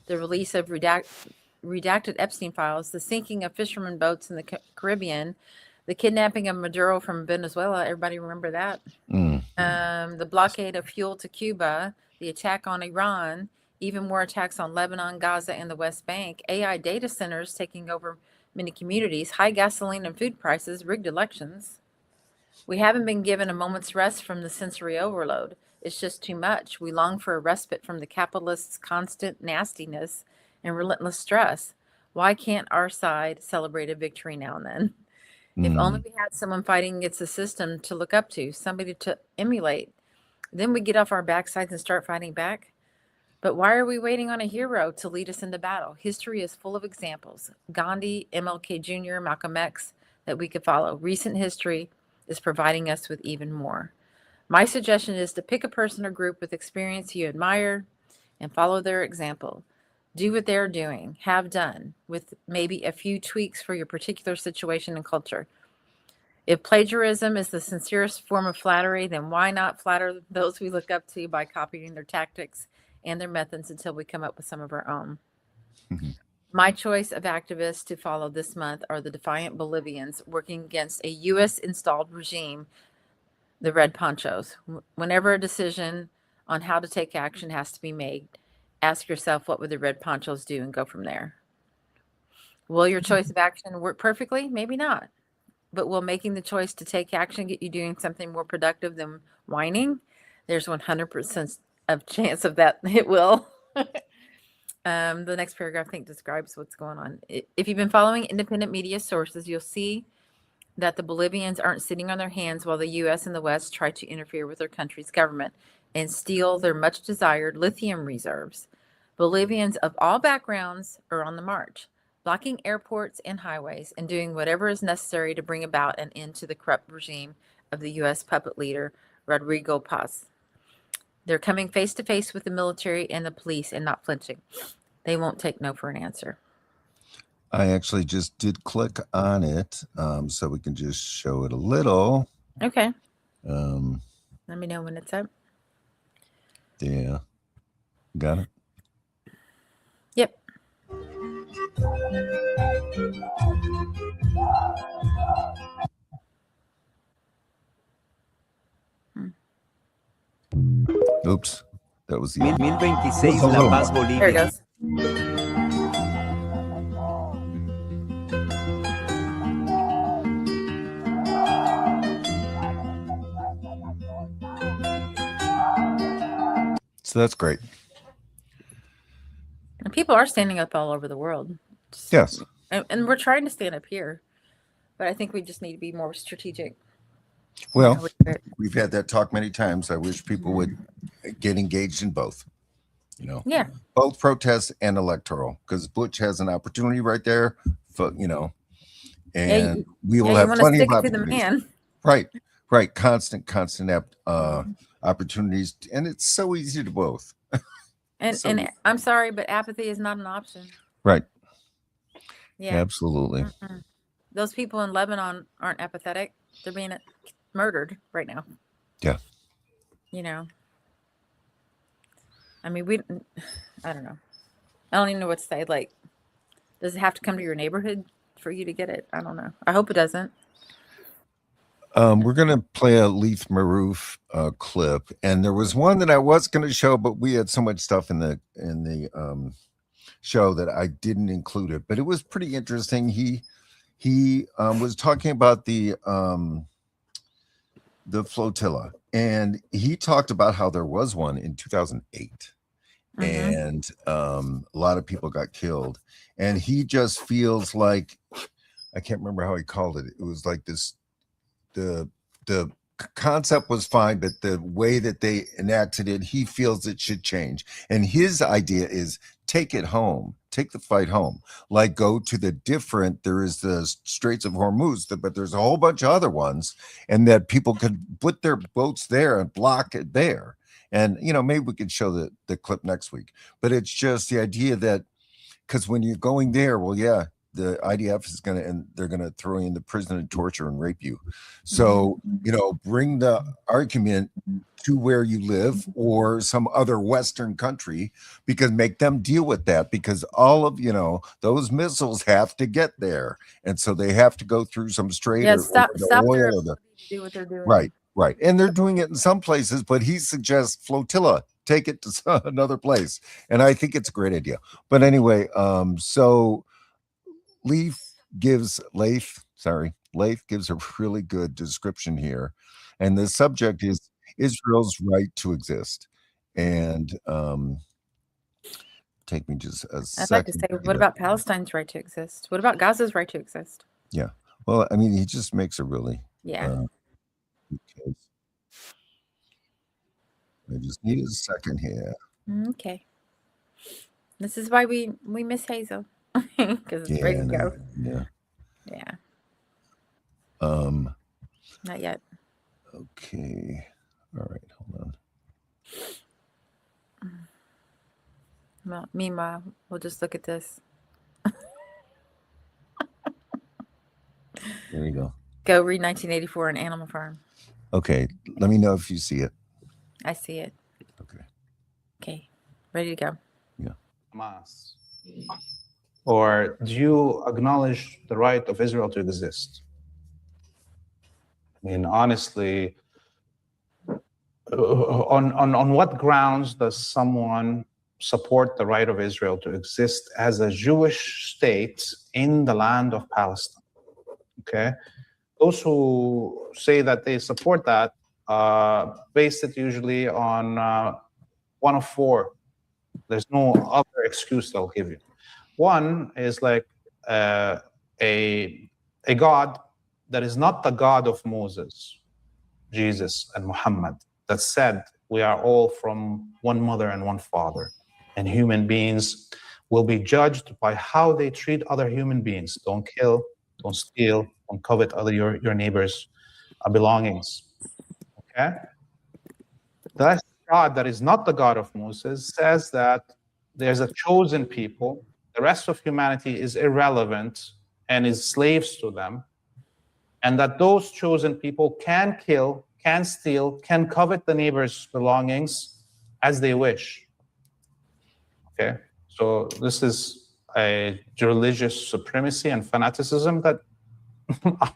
the release of redacted Epstein files, the sinking of fishermen boats in the Caribbean, the kidnapping of Maduro from Venezuela. Everybody remember that? The blockade of fuel to Cuba, the attack on Iran, even more attacks on Lebanon, Gaza, and the West Bank, AI data centers taking over many communities, high gasoline and food prices, rigged elections. We haven't been given a moment's rest from the sensory overload. It's just too much. We long for a respite from the capitalists' constant nastiness and relentless stress. Why can't our side celebrate a victory now and then? If only we had someone fighting against the system to look up to, somebody to emulate. Then we get off our backsides and start fighting back. But why are we waiting on a hero to lead us into battle? History is full of examples. Gandhi, MLK Jr., Malcolm X, that we could follow. Recent history is providing us with even more. My suggestion is to pick a person or group with experience you admire and follow their example. Do what they're doing, have done, with maybe a few tweaks for your particular situation and culture. If plagiarism is the sincerest form of flattery, then why not flatter those we look up to by copying their tactics and their methods until we come up with some of our own? My choice of activists to follow this month are the defiant Bolivians working against a U.S. installed regime the red ponchos. Whenever a decision on how to take action has to be made, ask yourself, what would the red ponchos do, and go from there. Will your choice of action work perfectly? Maybe not. But will making the choice to take action get you doing something more productive than whining? There's 100% of chance of that it will. The next paragraph, I think, describes what's going on. If you've been following independent media sources, you'll see that the Bolivians aren't sitting on their hands while the U.S. and the West try to interfere with their country's government and steal their much-desired lithium reserves. Bolivians of all backgrounds are on the march, blocking airports and highways and doing whatever is necessary to bring about an end to the corrupt regime of the U.S. puppet leader, Rodrigo Paz. They're coming face to face with the military and the police and not flinching. They won't take no for an answer. I actually just did click on it, so we can just show it a little. Okay. Let me know when it's up. Yeah. Got it? Yep. Oops. That was the 1026 La Paz, Bolivia. There it goes. So that's great. And people are standing up all over the world. Yes. And we're trying to stand up here, but I think we just need to be more strategic. Well, we've had that talk many times. I wish people would get engaged in both, you know, Yeah, both protests and electoral, because Butch has an opportunity right there, for, you know, and we will have plenty of opportunities. Right. Constant opportunities. And it's so easy to both. and I'm sorry, but apathy is not an option. Right. Yeah, absolutely. Those people in Lebanon aren't apathetic. They're being murdered right now. Yeah. You know, I mean, I don't know. I don't even know what to say. Like, does it have to come to your neighborhood for you to get it? I don't know. I hope it doesn't. We're going to play a Laith Marouf clip, and there was one that I was going to show, but we had so much stuff in the show that I didn't include it. But it was pretty interesting. He was talking about the flotilla, and he talked about how there was one in 2008, and a lot of people got killed, and he just feels like, I can't remember how he called it. It was like this. The concept was fine, but the way that they enacted it, he feels it should change. And his idea is take it home, take the fight home. Like go to there is the Straits of Hormuz, but there's a whole bunch of other ones, and that people could put their boats there and block it there. And, you know, maybe we could show the clip next week. But it's just the idea that, because when you're going there, well, yeah, the IDF is going to, and they're going to throw you in the prison and torture and rape you. So, you know, bring the argument to where you live or some other Western country, because make them deal with that, because all of, you know, those missiles have to get there. And so they have to go through some strait or stop the their oil or ability to do what they're doing. Right. And they're doing it in some places, but he suggests flotilla, take it to another place. And I think it's a great idea. But anyway, so Laith gives a really good description here, and the subject is Israel's right to exist. And take me just a second. I'd like to say, what about Palestine's right to exist? What about Gaza's right to exist? Yeah, well, I mean, he just makes a really yeah. I just need a second here. Okay, this is why we miss Hazel. Because it's ready to go. Yeah. Not yet. Okay. All right. Hold on. Well, meanwhile, we'll just look at this. There you go. Go read 1984 on Animal Farm. Okay. Let me know if you see it. I see it. Okay. Okay. Ready to go. Yeah. Hamas. Or do you acknowledge the right of Israel to exist? I mean, honestly, on what grounds does someone support the right of Israel to exist as a Jewish state in the land of Palestine? Okay, those who say that they support that base it usually on one of four. There's no other excuse they'll give you. One is like a God that is not the God of Moses, Jesus, and Muhammad, that said we are all from one mother and one father, and human beings will be judged by how they treat other human beings. Don't kill, don't steal, don't covet your neighbor's belongings. Okay? That God that is not the God of Moses says that there's a chosen people, the rest of humanity is irrelevant and is slaves to them, and that those chosen people can kill, can steal, can covet the neighbor's belongings as they wish. Okay, so this is a religious supremacy and fanaticism that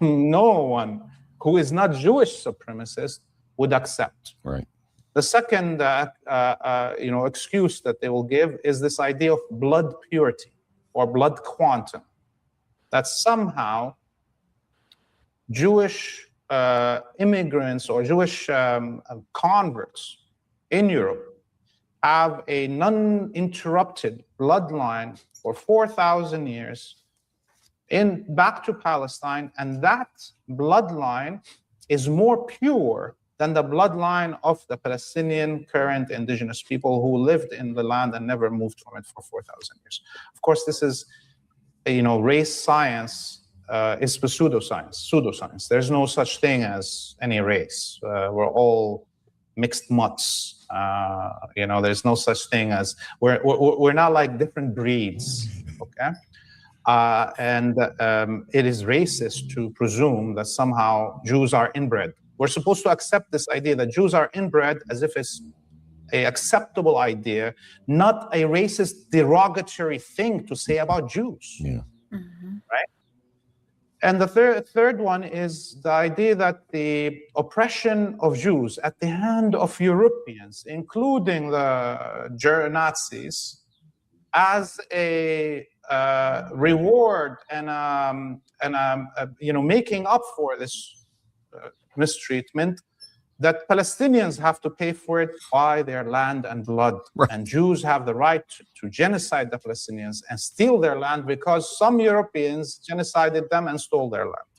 no one who is not Jewish supremacist would accept. Right. The second excuse that they will give is this idea of blood purity or blood quantum, that somehow Jewish immigrants or Jewish converts in Europe have a non-interrupted bloodline for 4,000 years back to Palestine, and that bloodline is more pure than the bloodline of the Palestinian current indigenous people who lived in the land and never moved from it for 4,000 years. Of course, this is, race science is pseudoscience. There's no such thing as any race. We're all mixed mutts. There's no such thing as, we're not like different breeds, okay? And it is racist to presume that somehow Jews are inbred. We're supposed to accept this idea that Jews are inbred as if it's an acceptable idea, not a racist, derogatory thing to say about Jews. Yeah. Mm-hmm. Right? And the third one is the idea that the oppression of Jews at the hand of Europeans, including the Nazis, as a reward and making up for this mistreatment, that Palestinians have to pay for it by their land and blood. Right. And Jews have the right to genocide the Palestinians and steal their land because some Europeans genocided them and stole their land.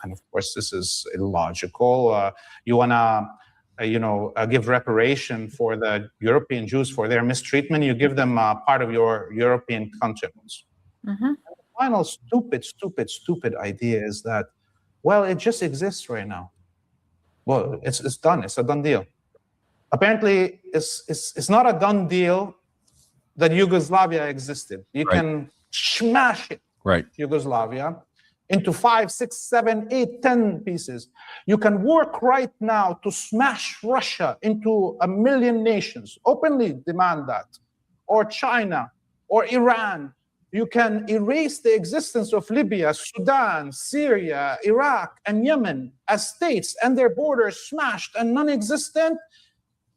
And of course, this is illogical. You want to give reparation for the European Jews for their mistreatment, you give them part of your European continents. Mm-hmm. And the final stupid idea is that, well, it just exists right now. Well, it's done. It's a done deal. Apparently, it's not a done deal that Yugoslavia existed. You can smash it, Yugoslavia, into 5, 6, 7, 8, 10 pieces. You can work right now to smash Russia into 1 million nations. Openly demand that. Or China, or Iran. You can erase the existence of Libya, Sudan, Syria, Iraq, and Yemen as states and their borders smashed and non-existent.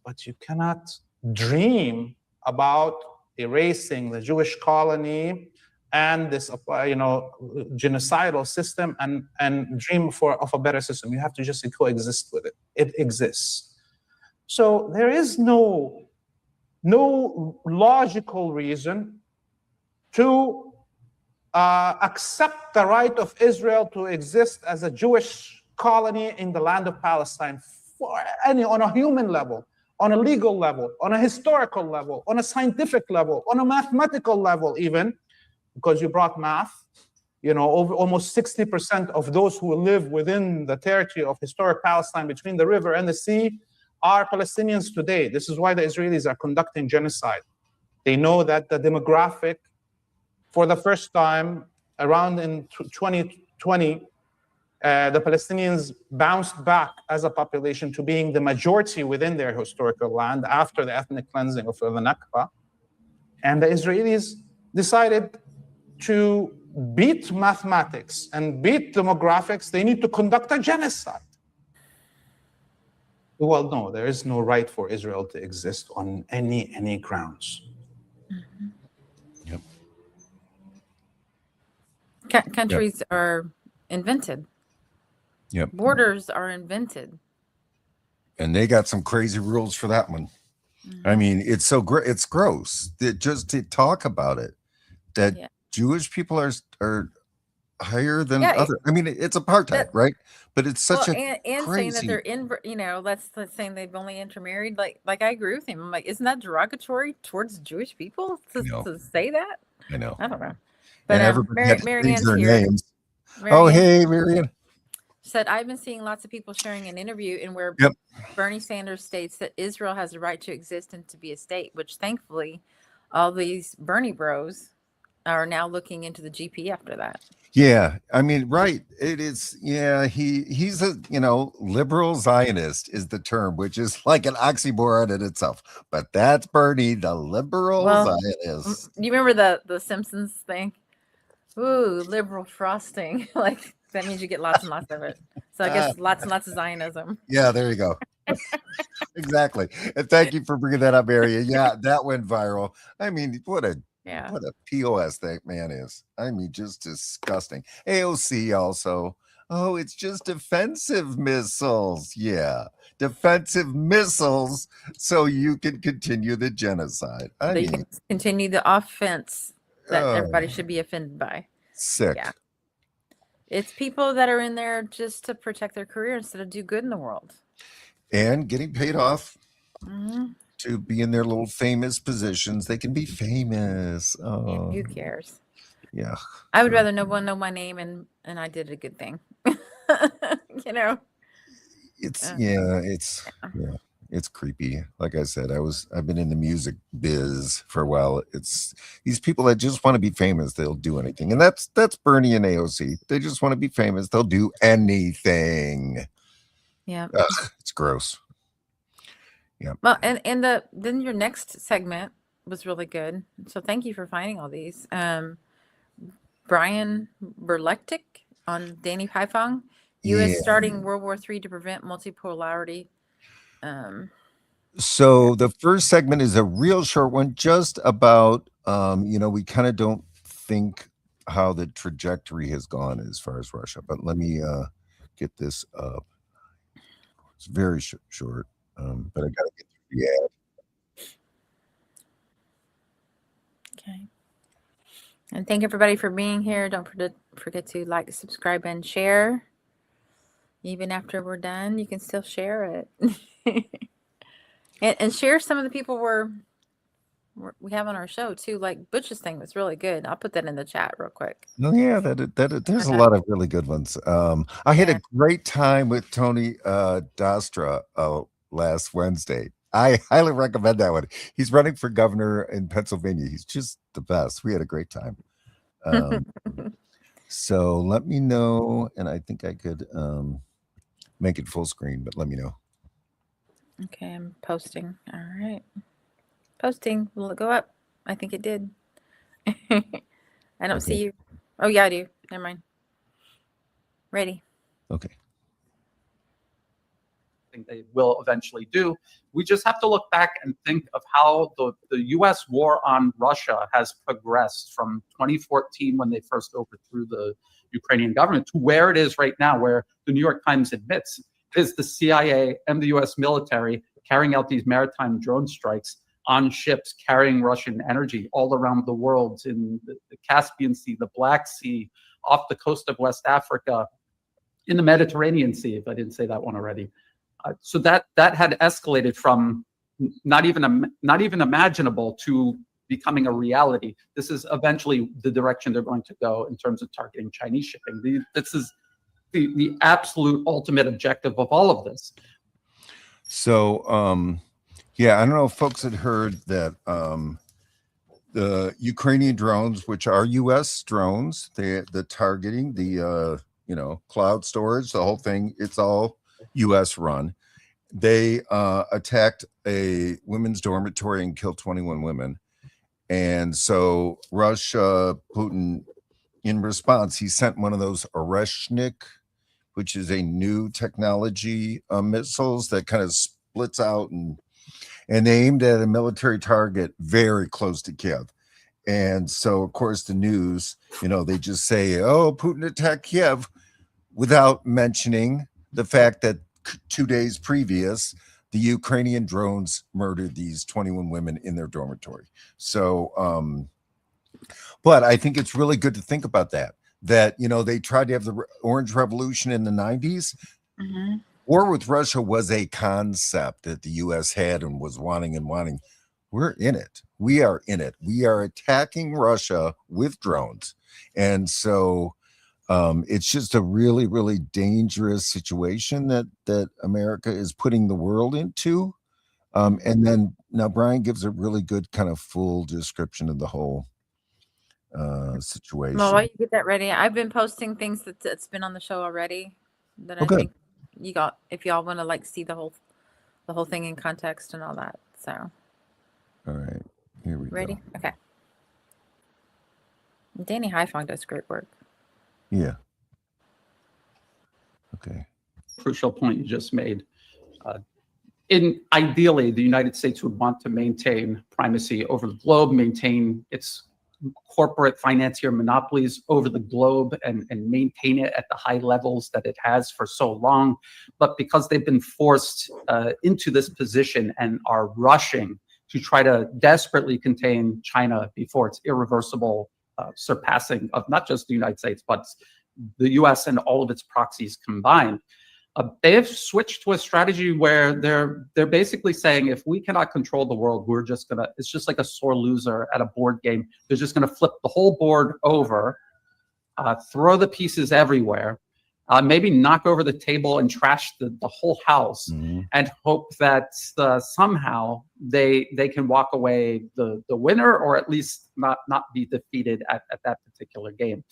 But you cannot dream about erasing the Jewish colony and this genocidal system and dream of a better system. You have to just coexist with it. It exists. So there is no logical reason to accept the right of Israel to exist as a Jewish colony in the land of Palestine on a human level, on a legal level, on a historical level, on a scientific level, on a mathematical level even, because you brought math. Over almost 60% of those who live within the territory of historic Palestine between the river and the sea are Palestinians today. This is why the Israelis are conducting genocide. They know that the demographic, for the first time around in 2020, the Palestinians bounced back as a population to being the majority within their historical land after the ethnic cleansing of the Nakba. And the Israelis decided to beat mathematics and beat demographics. They need to conduct a genocide. Well, no, there is no right for Israel to exist on any grounds. Yep. Countries are invented. Yep. Borders are invented. And they got some crazy rules for that one. I mean, it's so great. It's gross that just to talk about it, that Jewish people are higher than other. I mean, it's apartheid, right? But it's such a and crazy. saying that they're in, that's saying they've only intermarried. Like I agree with him. I'm like, isn't that derogatory towards Jewish people to say that? I know. I don't know. But And everybody had to change their names. Oh, hey, Marianne. Said, I've been seeing lots of people sharing an interview in where Bernie Sanders states that Israel has the right to exist and to be a state, which thankfully all these Bernie bros are now looking into the GP after that. Yeah, I mean, right. It is. Yeah, he's a, liberal Zionist is the term, which is like an oxymoron in itself. But that's Bernie, the liberal Zionist. You remember the Simpsons thing? Ooh, liberal frosting. Like, that means you get lots and lots of it. So I guess lots and lots of Zionism. Yeah, there you go. Exactly. And thank you for bringing that up, Maria. Yeah, that went viral. I mean, what a POS that man is. I mean, just disgusting. AOC also. Oh, it's just defensive missiles. Yeah, defensive missiles so you can continue the genocide. I mean, you can continue the offense that everybody should be offended by. Sick. Yeah. It's people that are in there just to protect their career instead of do good in the world. And getting paid off to be in their little famous positions. They can be famous. Oh, who cares? Yeah. I would rather no one know my name and I did a good thing. It's creepy. Like I said, I've been in the music biz for a while. It's these people that just want to be famous, they'll do anything. And that's Bernie and AOC. They just want to be famous, they'll do anything. Yeah. It's gross. Yeah. Well, and then your next segment was really good. So thank you for finding all these. Brian Berletic on Danny Haiphong. U.S. starting World War III to prevent multipolarity. So the first segment is a real short one, just about we kind of don't think how the trajectory has gone as far as Russia. But let me get this up. It's very short, but I got to get through the ad. Okay. And thank everybody for being here. Don't forget to like, subscribe, and share. Even after we're done, you can still share it. and share some of the people we have on our show too. Like Butch's thing was really good. I'll put that in the chat real quick. Oh yeah, there's a lot of really good ones. I had a great time with Tony Dastra last Wednesday. I highly recommend that one. He's running for governor in Pennsylvania. He's just the best. We had a great time. So let me know, and I think I could make it full screen, but let me know. Okay, I'm posting. All right. Posting. Will it go up? I think it did. I don't see you. Oh, yeah, I do. Never mind. Ready. Okay. I think they will eventually do. We just have to look back and think of how the U.S. war on Russia has progressed from 2014, when they first overthrew the Ukrainian government, to where it is right now, where the New York Times admits is the CIA and the U.S. military carrying out these maritime drone strikes on ships carrying Russian energy all around the world, in the Caspian Sea, the Black Sea, off the coast of West Africa, in the Mediterranean Sea, if I didn't say that one already. So that had escalated from not even imaginable to becoming a reality. This is eventually the direction they're going to go in terms of targeting Chinese shipping. This is the absolute ultimate objective of all of this. So, I don't know if folks had heard that the Ukrainian drones, which are U.S. drones, the targeting, the cloud storage, the whole thing, it's all U.S. run. They attacked a women's dormitory and killed 21 women. And so Putin, in response, he sent one of those Oreshnik which is a new technology missiles that kind of splits out and aimed at a military target very close to Kiev. And so, of course, the news, they just say, oh, Putin attacked Kiev, without mentioning the fact that 2 days previous, the Ukrainian drones murdered these 21 women in their dormitory. So, but I think it's really good to think about that, they tried to have the Orange Revolution in the 90s. Mm-hmm. War with Russia was a concept that the U.S. had and was wanting. We're in it. We are in it. We are attacking Russia with drones. And so it's just a really, really dangerous situation that America is putting the world into. And then now Brian gives a really good kind of full description of the whole situation. Well, while you get that ready, I've been posting things that's been on the show already that I think if y'all want to see the whole thing in context and all that. So all right, here we ready? go. Okay. Danny Haiphong does great work. Yeah. Okay. Crucial point you just made. Ideally, the United States would want to maintain primacy over the globe, maintain its corporate financier monopolies over the globe, and maintain it at the high levels that it has for so long. But because they've been forced into this position and are rushing to try to desperately contain China before its irreversible surpassing of not just the United States, but the US and all of its proxies combined, they have switched to a strategy where they're basically saying, if we cannot control the world, it's just like a sore loser at a board game. They're just gonna flip the whole board over, throw the pieces everywhere, maybe knock over the table and trash the whole house, and hope that somehow they can walk away the winner, or at least not be defeated at that particular game.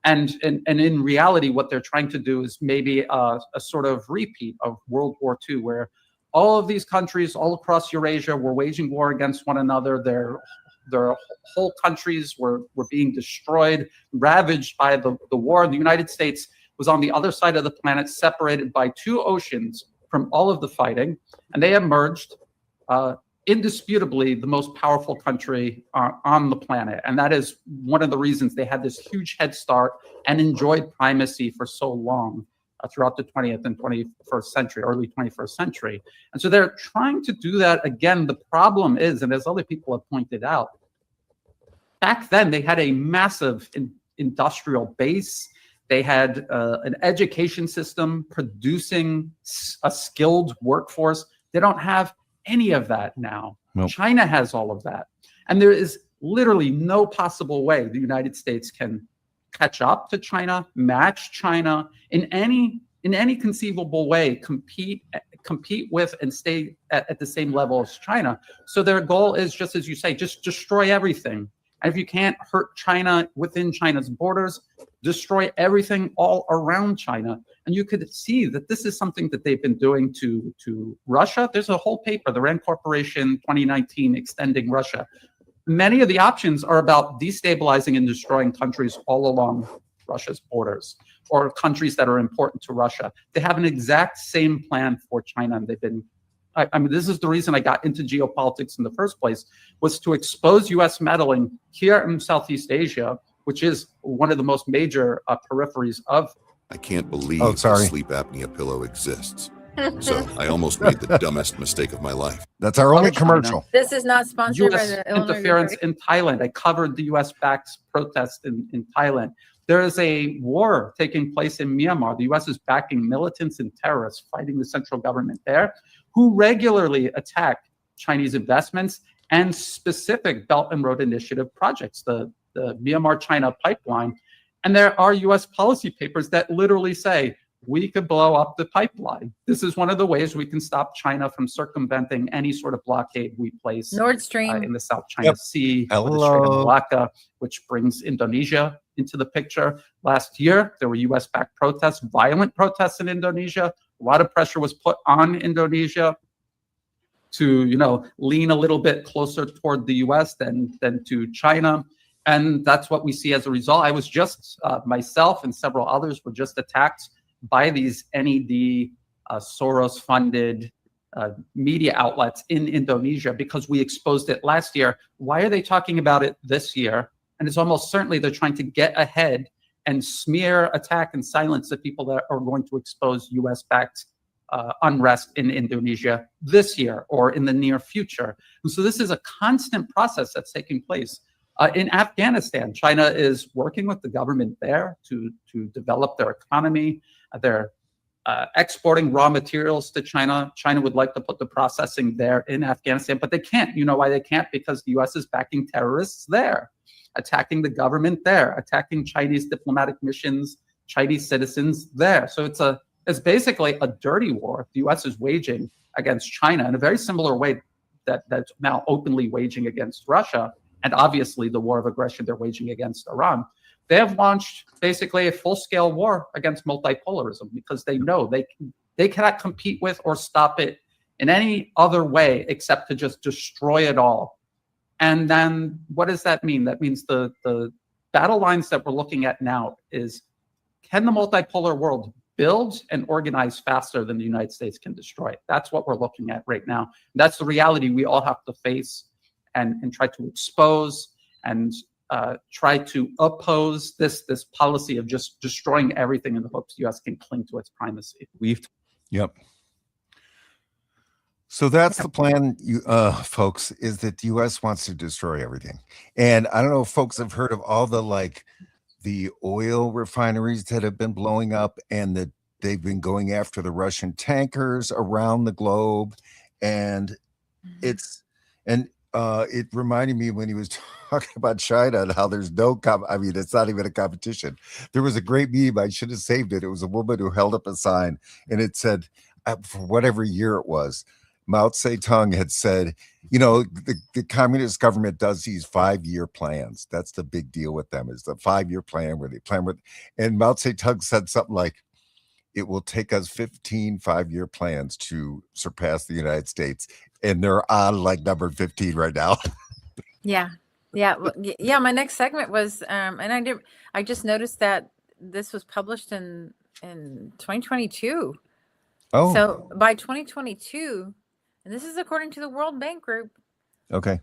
And in reality, what they're trying to do is maybe a sort of repeat of World War II, where all of these countries all across Eurasia were waging war against one another. Their whole countries were being destroyed, ravaged by the war. The United States was on the other side of the planet, separated by 2 oceans from all of the fighting, and they emerged indisputably the most powerful country on the planet. And that is one of the reasons they had this huge head start and enjoyed primacy for so long throughout the 20th and 21st century, early 21st century. And so they're trying to do that again. The problem is, and as other people have pointed out, back then they had a massive industrial base. They had an education system producing a skilled workforce. They don't have any of that now. Nope. China has all of that. And there is literally no possible way the United States can catch up to China, match China in any conceivable way, compete with and stay at the same level as China. So their goal is, just as you say, just destroy everything. And if you can't hurt China within China's borders, destroy everything all around China. And you could see that this is something that they've been doing to Russia. There's a whole paper, the Rand Corporation 2019, Extending Russia. Many of the options are about destabilizing and destroying countries all along Russia's borders, or countries that are important to Russia. They have an exact same plan for China, and they've been, I mean, this is the reason I got into geopolitics in the first place, was to expose US meddling here in Southeast Asia, which is one of the most major peripheries of. I can't believe a sleep apnea pillow exists. So I almost made the dumbest mistake of my life. That's our only commercial. This is not sponsored by US the Illinois interference Republic. in Thailand. I covered the US-backed protest in Thailand. There is a war taking place in Myanmar. The US is backing militants and terrorists fighting the central government there, who regularly attack Chinese investments and specific Belt and Road Initiative projects, the Myanmar-China pipeline. And there are US policy papers that literally say, we could blow up the pipeline. This is one of the ways we can stop China from circumventing any sort of blockade we place Nord Stream in the South China Sea, or the Strait of Malacca, which brings Indonesia into the picture. Last year, there were US-backed protests, violent protests in Indonesia. A lot of pressure was put on Indonesia to, lean a little bit closer toward the US than to China. And that's what we see as a result. I was just, myself and several others were just attacked by these NED, Soros-funded media outlets in Indonesia because we exposed it last year. Why are they talking about it this year? And it's almost certainly they're trying to get ahead and smear, attack, and silence the people that are going to expose US-backed unrest in Indonesia this year or in the near future. And so this is a constant process that's taking place. In Afghanistan, China is working with the government there to develop their economy. They're exporting raw materials to China. China would like to put the processing there in Afghanistan, but they can't. You know why they can't? Because the US is backing terrorists there, attacking the government there, attacking Chinese diplomatic missions, Chinese citizens there. So it's basically a dirty war the US is waging against China in a very similar way that's now openly waging against Russia, and obviously the war of aggression they're waging against Iran. They have launched basically a full-scale war against multipolarism because they know they cannot compete with or stop it in any other way except to just destroy it all. And then what does that mean? That means the battle lines that we're looking at now is, can the multipolar world build and organize faster than the United States can destroy? That's what we're looking at right now. That's the reality we all have to face and try to expose and try to oppose this policy of just destroying everything in the hopes the U.S. can cling to its primacy. Yep. So that's the plan, folks, is that the U.S. wants to destroy everything. And I don't know if folks have heard of all the oil refineries that have been blowing up and that they've been going after the Russian tankers around the globe. And it reminded me when he was talking about China and how there's no, it's not even a competition. There was a great meme. I should have saved it. It was a woman who held up a sign and it said, for whatever year it was, Mao Zedong had said, the communist government does these 5-year plans. That's the big deal with them, is the 5-year plan where they plan with, and Mao Zedong said something like, it will take us 15 5-year plans to surpass the United States. And they're on number 15 right now. Yeah. My next segment was, and I just noticed that this was published in 2022. Oh. So by 2022, and this is according to the World Bank Group. Okay.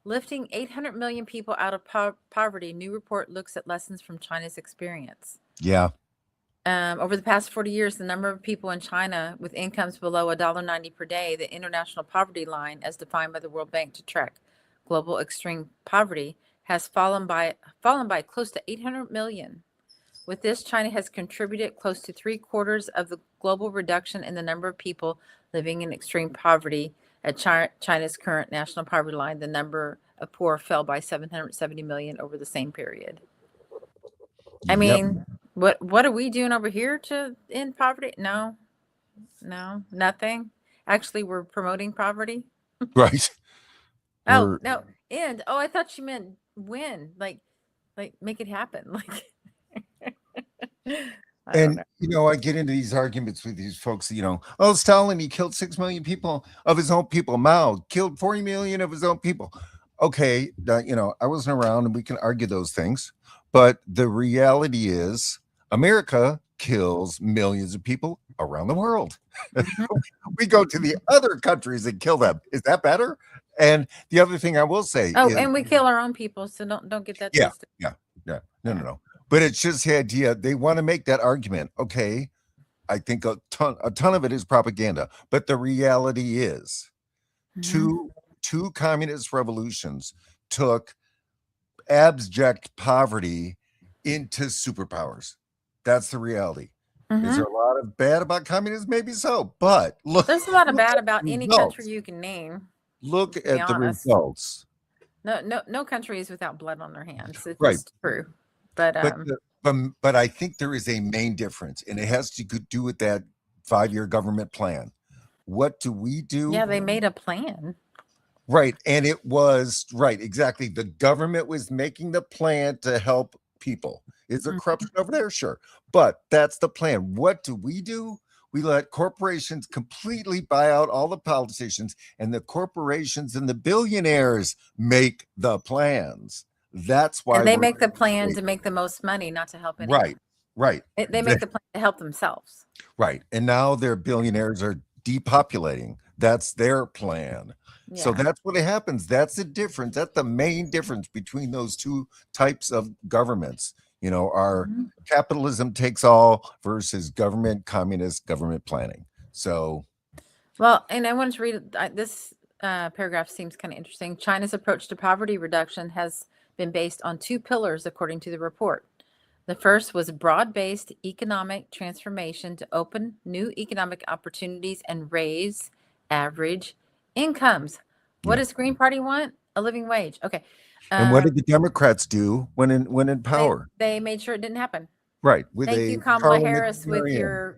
Lifting 800 million people out of poverty. New report looks at lessons from China's experience. Yeah. Over the past 40 years, the number of people in China with incomes below $1.90 per day, the international poverty line, as defined by the World Bank to track global extreme poverty, has fallen by close to 800 million. With this, China has contributed close to 3/4 of the global reduction in the number of people living in extreme poverty. At China's current national poverty line, the number of poor fell by 770 million over the same period. I mean, what are we doing over here to end poverty? No, nothing. Actually, we're promoting poverty. Right. Oh, no, end. Oh, I thought you meant win. Like make it happen. I get into these arguments with these folks, Stalin, he killed 6 million people of his own people. Mao killed 40 million of his own people. Okay, I wasn't around and we can argue those things. But the reality is America kills millions of people around the world. We go to the other countries and kill them. Is that better? And the other thing I will say and we kill our own people, so don't get that twisted. Yeah. No. But it's just the idea they want to make that argument. Okay, I think a ton of it is propaganda, but the reality is two communist revolutions took abject poverty into superpowers. That's the reality. Is there a lot of bad about communism? Maybe so, but look, there's a lot of bad about any country you can name. Look at the results. No country is without blood on their hands. It's right. Just true. But I think there is a main difference, and it has to do with that 5-year government plan. What do we do? Yeah, they made a plan. Right. And it was right. Exactly. The government was making the plan to help people. Is there corruption over there? Sure. But that's the plan. What do? We let corporations completely buy out all the politicians, and the corporations and the billionaires make the plans. That's why they make the plan to make the most money, not to help anyone. Right. Right. They make the plan to help themselves. Right. And now their billionaires are depopulating. That's their plan. So Yeah. that's what happens. That's the difference. That's the main difference between those two types of governments. You know, our capitalism takes all versus government, communist government planning. So, well, and I wanted to read this paragraph seems kind of interesting. China's approach to poverty reduction has been based on two pillars, according to the report. The first was broad-based economic transformation to open new economic opportunities and raise average incomes. What does Green Party want? A living wage. Okay. And what did the Democrats do when in power? They made sure it didn't happen. Right. Thank you, Kamala Harris, with your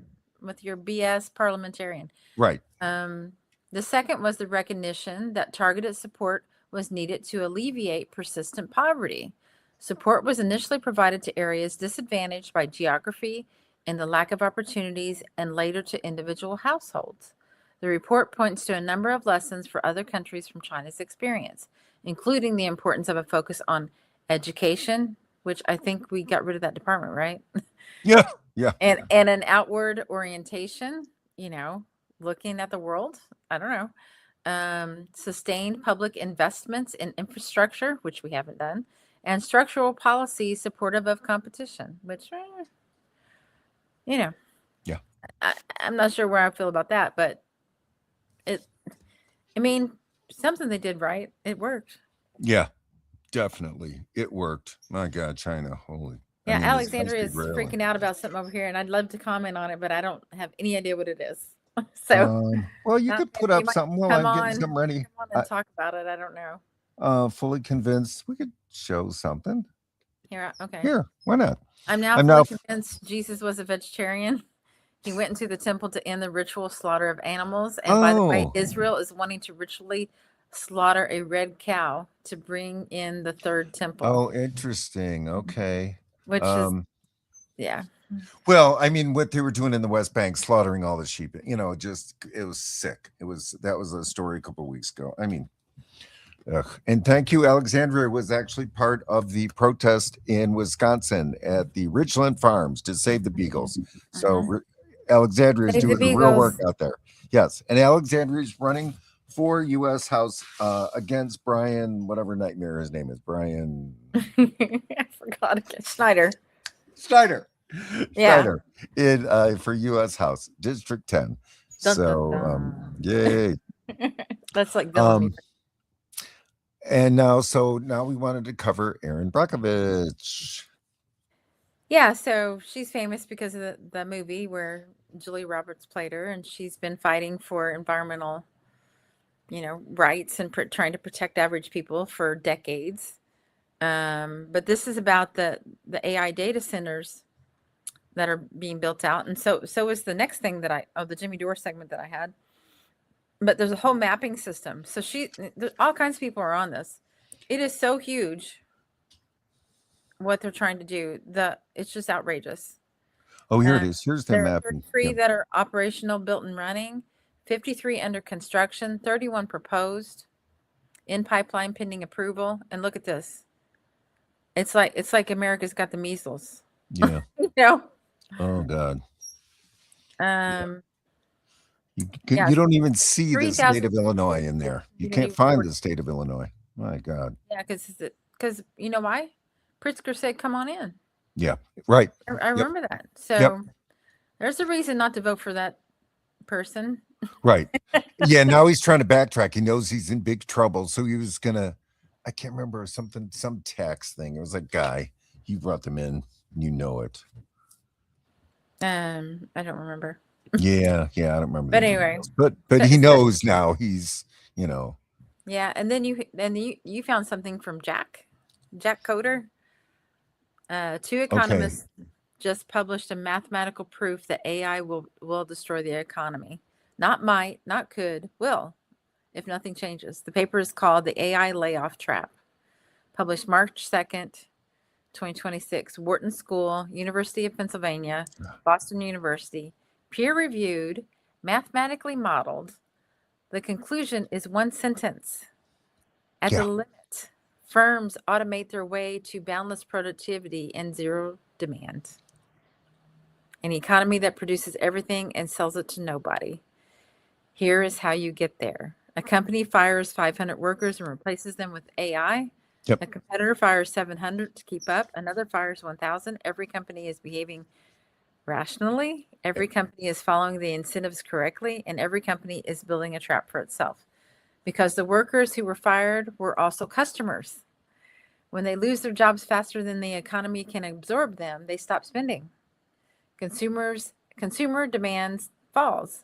BS parliamentarian. Right. The second was the recognition that targeted support was needed to alleviate persistent poverty. Support was initially provided to areas disadvantaged by geography and the lack of opportunities, and later to individual households. The report points to a number of lessons for other countries from China's experience, including the importance of a focus on education, which I think we got rid of that department, right? Yeah. Yeah. And an outward orientation, you know, looking at the world. I don't know. Sustained public investments in infrastructure, which we haven't done, and structural policies supportive of competition, which, you know, yeah, I'm not sure where I feel about that, but I mean, something they did right. It worked. Yeah, definitely. It worked. My God, China. Holy. Yeah, I mean, Alexandria is freaking out about something over here, and I'd love to comment on it, but I don't have any idea what it is. So, well, you could put up something while I'm getting something ready. Come on and talk about it. I don't know. Fully convinced. We could show something. Here, okay. Here, why not? I'm now fully convinced Jesus was a vegetarian. He went into the temple to end the ritual slaughter of animals. And by the way, Israel is wanting to ritually slaughter a red cow to bring in the third temple. Oh, interesting. Okay. Which is, yeah. Well, I mean, what they were doing in the West Bank, slaughtering all the sheep, you know, it was sick. That was a story a couple of weeks ago. I mean, and thank you, Alexandria was actually part of the protest in Wisconsin at the Richland Farms to save the beagles. So Alexandria is doing the real work out there. Yes, and Alexandria is running for U.S. House against Brian, whatever nightmare his name is, Brian. I forgot again. Snyder. Yeah. In for U.S. House District 10. Yay. That's like and now we wanted to cover Erin Brockovich. Yeah, so she's famous because of the movie where Julia Roberts played her, and she's been fighting for environmental, you know, rights and trying to protect average people for decades. But this is about the AI data centers that are being built out, and so is the next thing that the Jimmy Dore segment that I had. But there's a whole mapping system. So all kinds of people are on this. It is so huge what they're trying to do. It's just outrageous. Oh, here it is. Here's the map. 33 that are operational, built and running, 53 under construction, 31 proposed, in pipeline pending approval. And look at this. It's like America's got the measles. Yeah. You know? Oh God. You don't even see the state of Illinois in there. You can't find the state of Illinois. My God. Yeah, because you know why? Pritzker said, "Come on in." Yeah, right. I remember that. So there's a reason not to vote for that person. Right. Yeah. Now he's trying to backtrack. He knows he's in big trouble, so he was gonna. I can't remember some tax thing. It was a guy. He brought them in. You know it. I don't remember. Yeah, I don't remember. But anyway, but he knows now. He's, you know. Yeah, and then you found something from Jack Coder. Two economists just published a mathematical proof that AI will destroy the economy. Not might, not could, will, if nothing changes. The paper is called "The AI Layoff Trap," published March 2nd, 2026. Wharton School, University of Pennsylvania, Boston University. Peer-reviewed, mathematically modeled. The conclusion is one sentence. At the limit, firms automate their way to boundless productivity and zero demand. An economy that produces everything and sells it to nobody. Here is how you get there. A company fires 500 workers and replaces them with AI. Yep. A competitor fires 700 to keep up. Another fires 1,000. Every company is behaving rationally. Every company is following the incentives correctly. And every company is building a trap for itself. Because the workers who were fired were also customers. When they lose their jobs faster than the economy can absorb them, they stop spending. Consumer demands falls.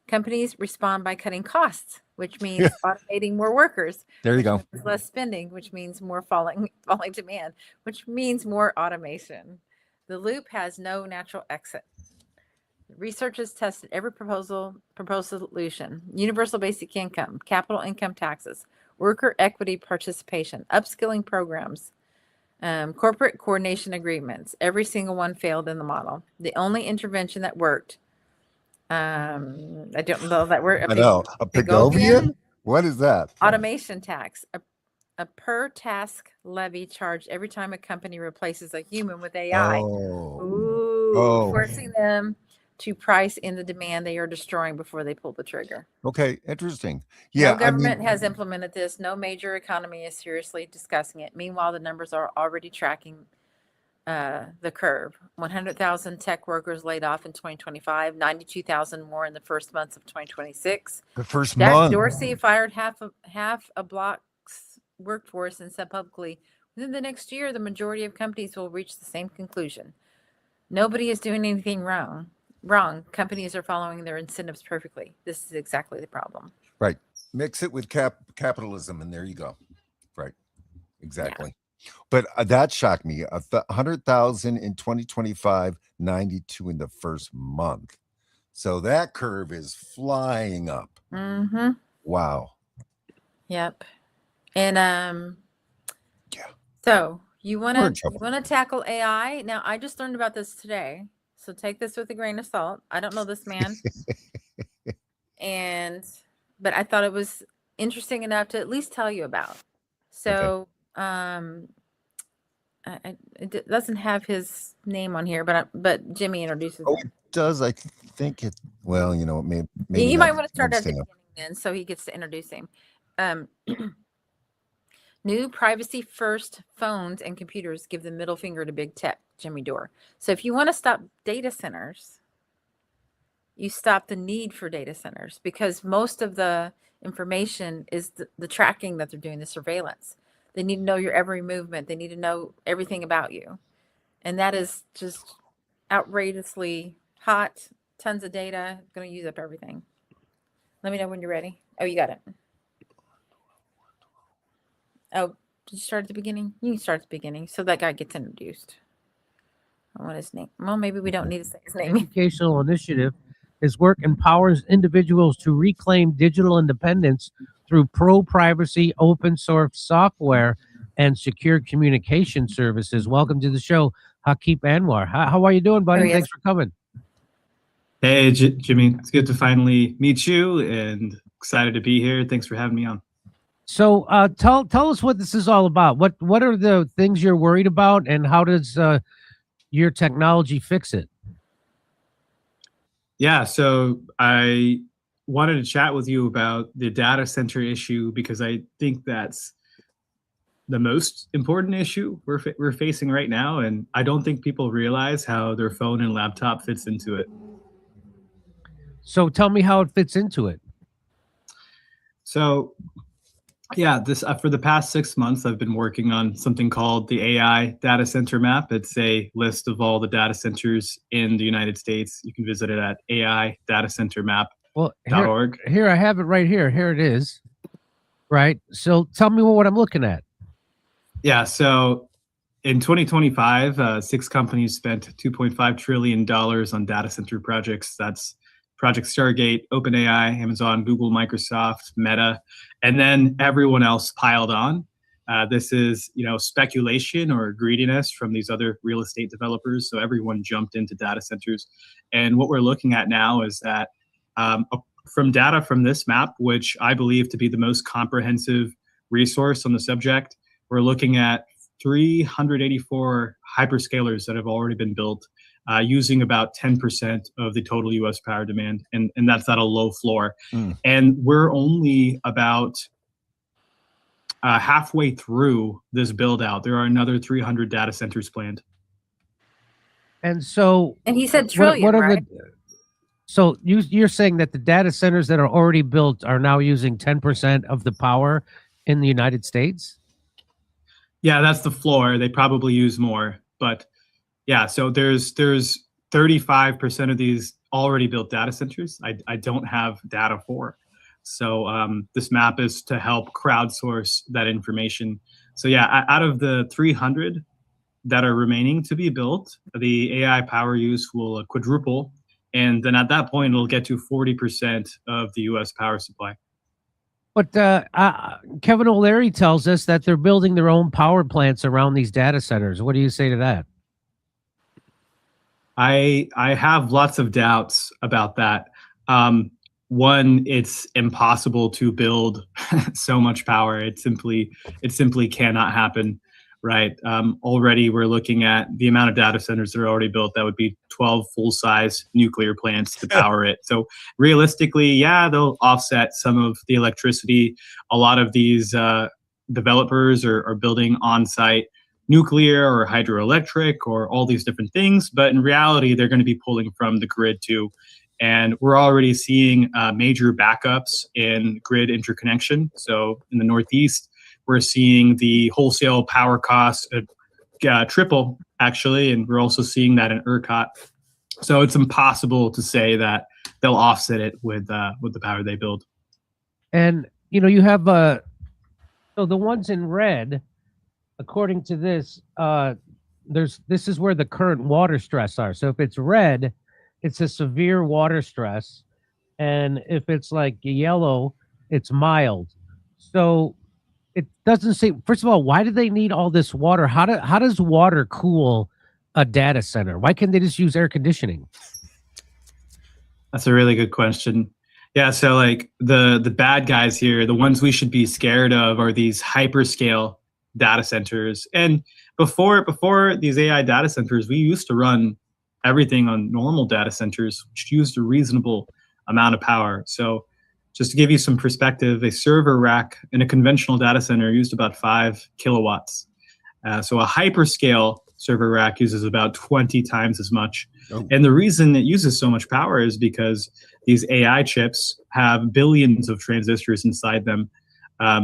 Companies respond by cutting costs, which means automating more workers. There you go. Less spending, which means more falling demand, which means more automation. The loop has no natural exit. Researchers tested every proposed solution: universal basic income, capital income taxes, worker equity participation, upskilling programs, corporate coordination agreements. Every single one failed in the model. The only intervention that worked, I don't know that word. I know. A Pigovian? What is that? Automation tax. A per task levy charged every time a company replaces a human with AI. Forcing them to price in the demand they are destroying before they pull the trigger. Okay, interesting. Yeah, No government has implemented this. No major economy is seriously discussing it. Meanwhile, the numbers are already tracking the curve. 100,000 tech workers laid off in 2025, 92,000 more in the first months of 2026. The first Jack month. Dorsey fired half a block's workforce and said publicly, within the next year, the majority of companies will reach the same conclusion. Nobody is doing anything wrong. Companies are following their incentives perfectly. This is exactly the problem. Right. Mix it with capitalism, and there you go. Right. Exactly. Yeah. But that shocked me. 100,000 in 2025, 92 in the first month. So that curve is flying up. Mm-hmm. Wow. Yep. And yeah. So you want to tackle AI? Now, I just learned about this today. So take this with a grain of salt. I don't know this man. But I thought it was interesting enough to at least tell you about. So it doesn't have his name on here, but Jimmy introduces him. It does. I think it, well, you know, maybe you might want to start at the beginning then, so he gets to introduce him. New privacy-first phones and computers give the middle finger to big tech, Jimmy Dore. So if you want to stop data centers, you stop the need for data centers, because most of the information is the tracking that they're doing, the surveillance. They need to know your every movement. They need to know everything about you. And that is just outrageously hot, tons of data, going to use up everything. Let me know when you're ready. Oh, you got it. Oh, did you start at the beginning? You can start at the beginning so that guy gets introduced. I want his name. Well, maybe we don't need to say his name. Educational initiative. His work empowers individuals to reclaim digital independence through pro-privacy, open source software, and secure communication services. Welcome to the show, Hakib Anwar. How are you doing, buddy? Thanks for coming. Hey, Jimmy. It's good to finally meet you, and excited to be here. Thanks for having me on. So tell us what this is all about. What are the things you're worried about, and how does your technology fix it? Yeah, so I wanted to chat with you about the data center issue, because I think that's the most important issue we're facing right now, and I don't think people realize how their phone and laptop fits into it. So tell me how it fits into it. So yeah, this for the past 6 months, I've been working on something called the AI data center map. It's a list of all the data centers in the United States. You can visit it at AI-datacentermap.org. Here I have it right here. Here it is. Right. So tell me what I'm looking at. Yeah. So in 2025, 6 companies spent $2.5 trillion on data center projects. That's Project Stargate, OpenAI, Amazon, Google, Microsoft, Meta, and then everyone else piled on. This is, speculation or greediness from these other real estate developers. So everyone jumped into data centers. And what we're looking at now is that from data from this map, which I believe to be the most comprehensive resource on the subject, we're looking at 384 hyperscalers that have already been built using about 10% of the total U.S. power demand, and that's at a low floor. And we're only about halfway through this build out. There are another 300 data centers planned. And so, And he said trillion, right? So you're saying that the data centers that are already built are now using 10% of the power in the United States? Yeah, that's the floor. They probably use more, but yeah. So there's 35% of these already built data centers. I don't have data for. So this map is to help crowdsource that information. So yeah, out of the 300 that are remaining to be built, the AI power use will quadruple. And then at that point, it'll get to 40% of the U.S. power supply. But Kevin O'Leary tells us that they're building their own power plants around these data centers. What do you say to that? I have lots of doubts about that. One, it's impossible to build so much power. It simply cannot happen, right? Already we're looking at the amount of data centers that are already built. That would be 12 full-size nuclear plants to power it. So realistically, yeah, they'll offset some of the electricity. A lot of these developers are building on-site nuclear or hydroelectric or all these different things. But in reality, they're going to be pulling from the grid too. And we're already seeing major backups in grid interconnection. So in the Northeast, we're seeing the wholesale power costs triple, actually, and we're also seeing that in ERCOT. So it's impossible to say that they'll offset it with the power they build. And you have so the ones in red, according to this, this is where the current water stress are. So if it's red, it's a severe water stress, and if it's like yellow, it's mild. So it doesn't say. First of all, why do they need all this water? How does water cool a data center? Why can't they just use air conditioning? That's a really good question. Yeah, so like the bad guys here, the ones we should be scared of, are these hyperscale data centers. And before these AI data centers, we used to run everything on normal data centers, which used a reasonable amount of power. So just to give you some perspective, a server rack in a conventional data center used about 5 kilowatts. So a hyperscale server rack uses about 20 times as much. Oh. And the reason it uses so much power is because these AI chips have billions of transistors inside them.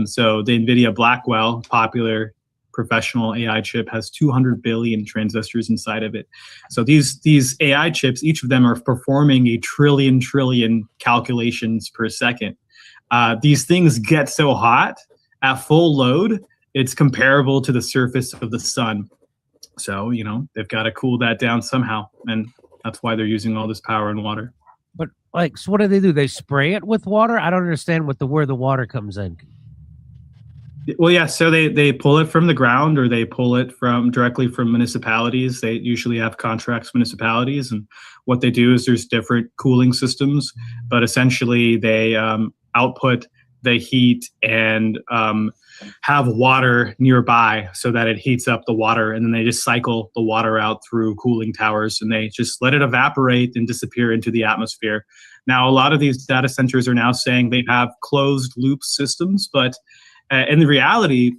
So the NVIDIA Blackwell, popular professional AI chip, has 200 billion transistors inside of it. So these AI chips, each of them are performing a trillion calculations per second. These things get so hot at full load, it's comparable to the surface of the sun. So, they've got to cool that down somehow. And that's why they're using all this power and water. But so what do? They spray it with water? I don't understand where the water comes in. Well, yeah, so they pull it from the ground, or they pull it directly from municipalities. They usually have contracts with municipalities, and what they do is there's different cooling systems, but essentially they output the heat and have water nearby so that it heats up the water, and then they just cycle the water out through cooling towers, and they just let it evaporate and disappear into the atmosphere. Now, a lot of these data centers are now saying they have closed loop systems, but in reality,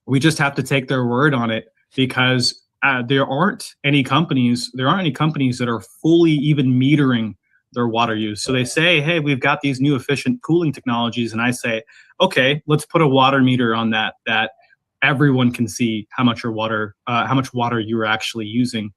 we just have to take their word on it, because there aren't any companies that are fully even metering their water use. So they say, hey, we've got these new efficient cooling technologies, and I say, okay, let's put a water meter on that everyone can see how much water you're actually using.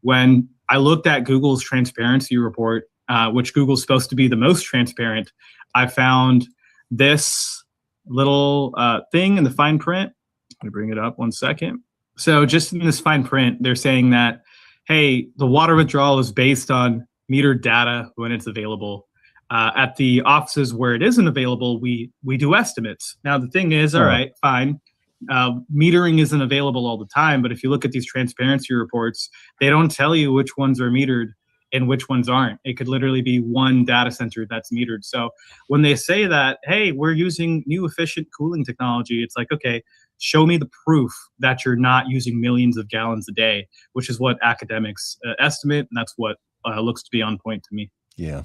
When I looked at Google's transparency report, which Google's supposed to be the most transparent, I found this little thing in the fine print. Let me bring it up 1 second. So just in this fine print, they're saying that, hey, the water withdrawal is based on metered data when it's available. At the offices where it isn't available, we do estimates. Now, the thing is, all right, fine. Metering isn't available all the time, but if you look at these transparency reports, they don't tell you which ones are metered and which ones aren't. It could literally be one data center that's metered. So when they say that, hey, we're using new efficient cooling technology, it's like, okay, show me the proof that you're not using millions of gallons a day, which is what academics estimate, and that's what looks to be on point to me. Yeah.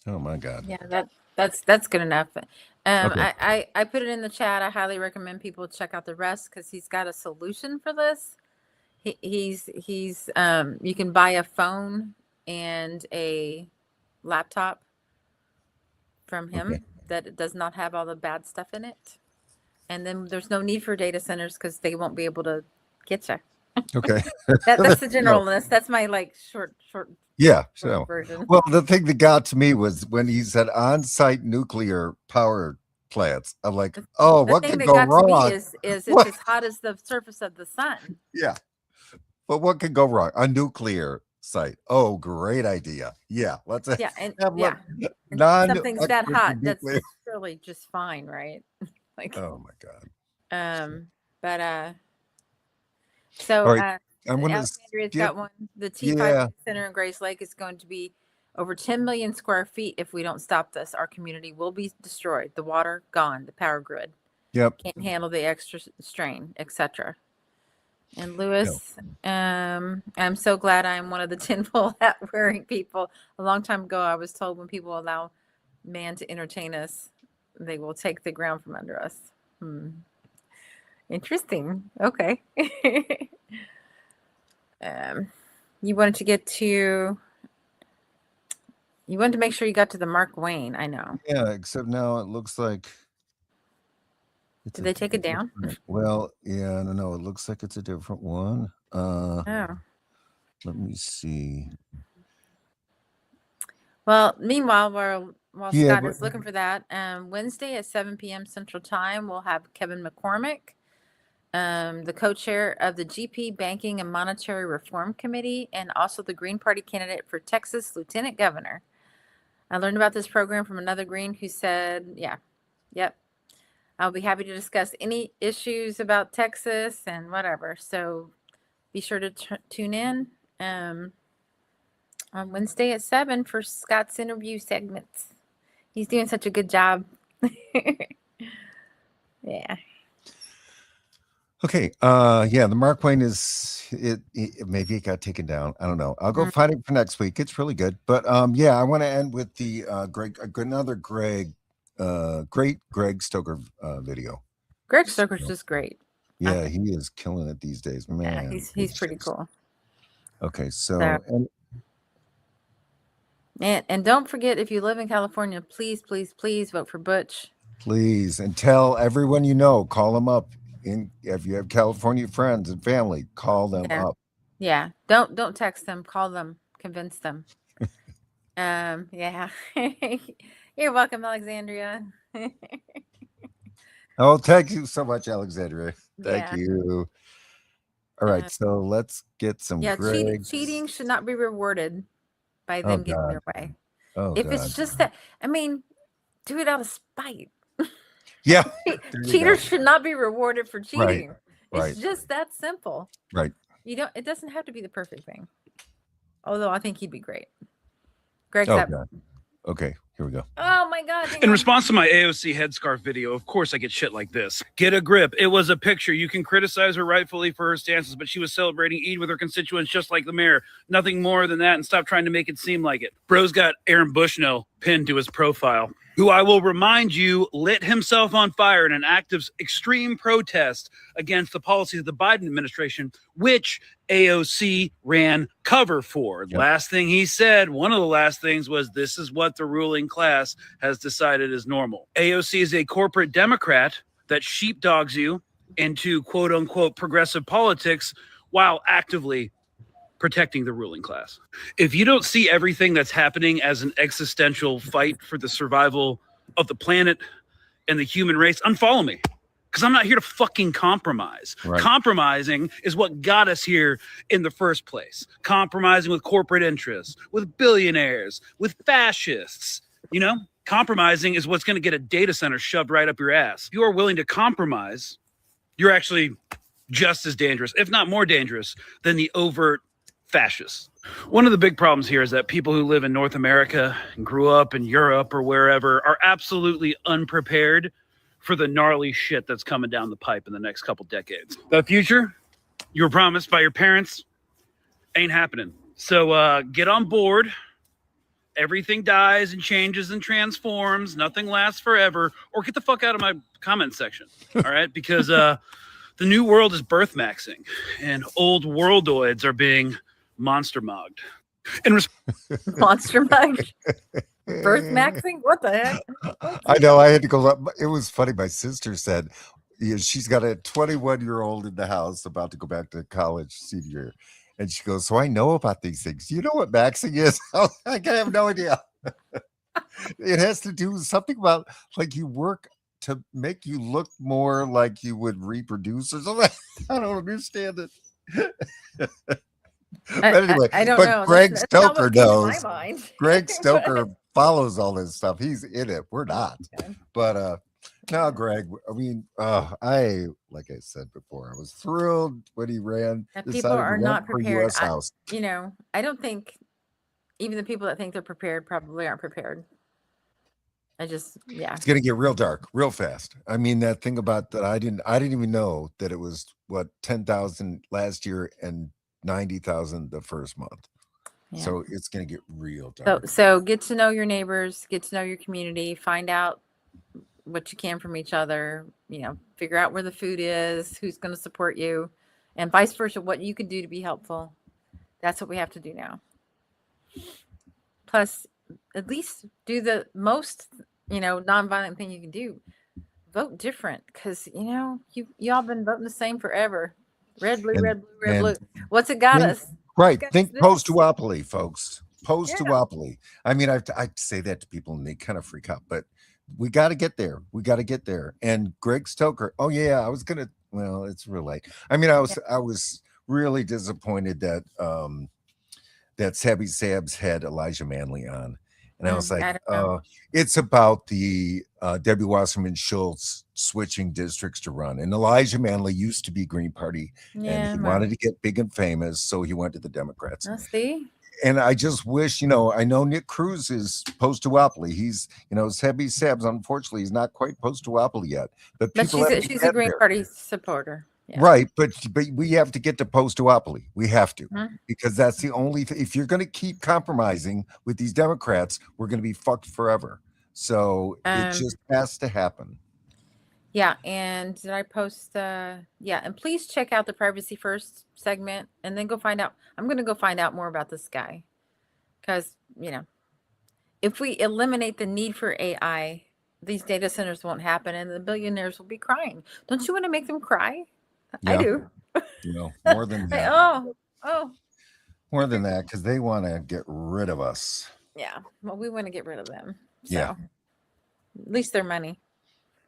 Oh my God. Yeah, that's good enough. Okay. I put it in the chat. I highly recommend people check out the rest because he's got a solution for this. He's you can buy a phone and a laptop from him that does not have all the bad stuff in it, and then there's no need for data centers because they won't be able to get you. Okay. That's the general No. list. That's my like short Yeah. short So, version. well, the thing that got to me was when he said on-site nuclear power plants. I'm like, oh, The what thing could that go got to me wrong? is it's What? as hot as the surface of the sun. Yeah. But what could go wrong? A nuclear site. Oh, great idea. Yeah. Let's Yeah, and have yeah, and non something's that hot. That's nuclear. really just fine, right? Like, Oh my God. but so All right. I'm gonna Alexandria's skip. got one. The T5 Yeah. Center in Grace Lake is going to be over 10 million square feet. If we don't stop this, our community will be destroyed. The water gone. The power grid Yep. can't handle the extra strain, etc. And Lewis, I'm so glad I'm one of the tinfoil hat wearing people. A long time ago, I was told when people allow man to entertain us, they will take the ground from under us. Interesting. Okay. You wanted to get to. You wanted to make sure you got to the Mark Wayne. I know. Yeah, except now it looks like it's Did they take it down? Well, yeah, I don't know. It looks like it's a different one. Oh. Let me see. Well, meanwhile, while Yeah, Scott but- is looking for that, Wednesday at 7 p.m. Central Time, we'll have Kevin McCormick, the co-chair of the GP Banking and Monetary Reform Committee, and also the Green Party candidate for Texas Lieutenant Governor. I learned about this program from another Green who said, yep, I'll be happy to discuss any issues about Texas and whatever. So be sure to tune in on Wednesday at 7 for Scott's interview segments. He's doing such a good job. Yeah. Okay. Yeah, the Mark Wayne is maybe it got taken down. I don't know. I'll go find it for next week. It's really good. But yeah, I want to end with the great Greg Stoker video. Greg Stoker's just great. Yeah, he is killing it these days, man. Yeah, he's pretty cool. Okay, so And don't forget, if you live in California, please vote for Butch. please, and tell everyone you know, call them up. If you have California friends and family, call them up. Yeah. Don't text them, call them, convince them. Yeah. You're welcome, Alexandria. Oh, thank you so much, Alexandria. Thank Yeah. you. All right, so let's get some Greg. Cheating should not be rewarded by them getting their way. Oh, if God. it's just that, I mean, do it out of spite. Yeah. Cheaters should not be rewarded for cheating. Right. It's just that simple. Right. It doesn't have to be the perfect thing. Although I think he'd be great. Greg's Oh, up. God. Okay, here we go. Oh my God. In response to my AOC headscarf video, of course I get shit like this. Get a grip. It was a picture. You can criticize her rightfully for her stances, but she was celebrating Eid with her constituents just like the mayor. Nothing more than that, and stop trying to make it seem like it. Bro's got Aaron Bushnell pinned to his profile, who I will remind you lit himself on fire in an act of extreme protest against the policies of the Biden administration, which AOC ran cover for. Last thing he said, one of the last things was, this is what the ruling class has decided is normal. AOC is a corporate Democrat that sheepdogs you into quote unquote progressive politics while actively protecting the ruling class. If you don't see everything that's happening as an existential fight for the survival of the planet and the human race, unfollow me. Because I'm not here to fucking compromise. Right. Compromising is what got us here in the first place. Compromising with corporate interests, with billionaires, with fascists. You know, compromising is what's going to get a data center shoved right up your ass. If you are willing to compromise, you're actually just as dangerous, if not more dangerous, than the overt fascists. One of the big problems here is that people who live in North America and grew up in Europe or wherever are absolutely unprepared for the gnarly shit that's coming down the pipe in the next couple decades. The future you were promised by your parents ain't happening. So get on board. Everything dies and changes and transforms. Nothing lasts forever. Or get the fuck out of my comment section. All right? Because the new world is birth maxing, and old worldoids are being monster mugged. Monster mugged? Birth maxing? What the heck? I know. I had to go up. It was funny. My sister said, yeah, she's got a 21-year-old in the house about to go back to college senior year. And she goes, so I know about these things. You know what maxing is? I have no idea. It has to do with something about like you work to make you look more like you would reproduce or something. I don't understand it. But anyway, I don't but know. Greg That's not Stoker what came to my knows. mind. Greg Stoker follows all this stuff. He's in it. We're not. But no, Greg, I mean, like I said before, I was thrilled when he ran. That people are not prepared. US House. I don't think even the people that think they're prepared probably aren't prepared. It's gonna get real dark real fast. I mean, that thing about that I didn't even know that it was what 10,000 last year and 90,000 the first month. Yeah. So it's gonna get real dark. So get to know your neighbors, get to know your community, find out what you can from each other, figure out where the food is, who's going to support you, and vice versa, what you can do to be helpful. That's what we have to do now. Plus, at least do the most, nonviolent thing you can do. Vote different, because, y'all been voting the same forever. Red, blue, red, blue, red, blue. What's it got us? Right. Think post-duopoly, folks. Post-duopoly. I mean, I say that to people and they kind of freak out, but we got to get there. We got to get there. And Greg Stoker. Oh yeah, it's real late. I mean, I was really disappointed that that Sabby Sabs had Elijah Manley on, and I was like, it's about the Debbie Wasserman Schultz switching districts to run. And Elijah Manley used to be Green Party, and he wanted to get big and famous, so he went to the Democrats. See. And I just wish, I know Nick Cruz is post-duopoly. He's, Sabby Sabs, unfortunately, he's not quite post-duopoly yet. But she's a Green Party supporter. Yeah. Right. But we have to get to post-duopoly. We have to. Because that's the only thing. If you're going to keep compromising with these Democrats, we're going to be fucked forever. So it just has to happen. Yeah, and did I post? And please check out the Privacy First segment, and then go find out. I'm going to go find out more about this guy, because if we eliminate the need for AI, these data centers won't happen, and the billionaires will be crying. Don't you want to make them cry? Yeah. I do. More than that. More than that, because they want to get rid of us. Yeah, well, we want to get rid of them. So, yeah. At least their money.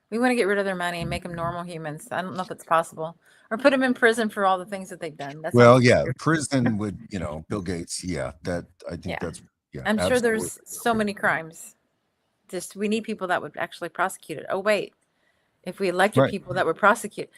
We want to get rid of their money and make them normal humans. I don't know if it's possible. Or put them in prison for all the things that they've done. Prison would, Bill Gates. Yeah, I'm sure there's so many crimes. Just we need people that would actually prosecute it. Oh, wait. If we elected people that would prosecute.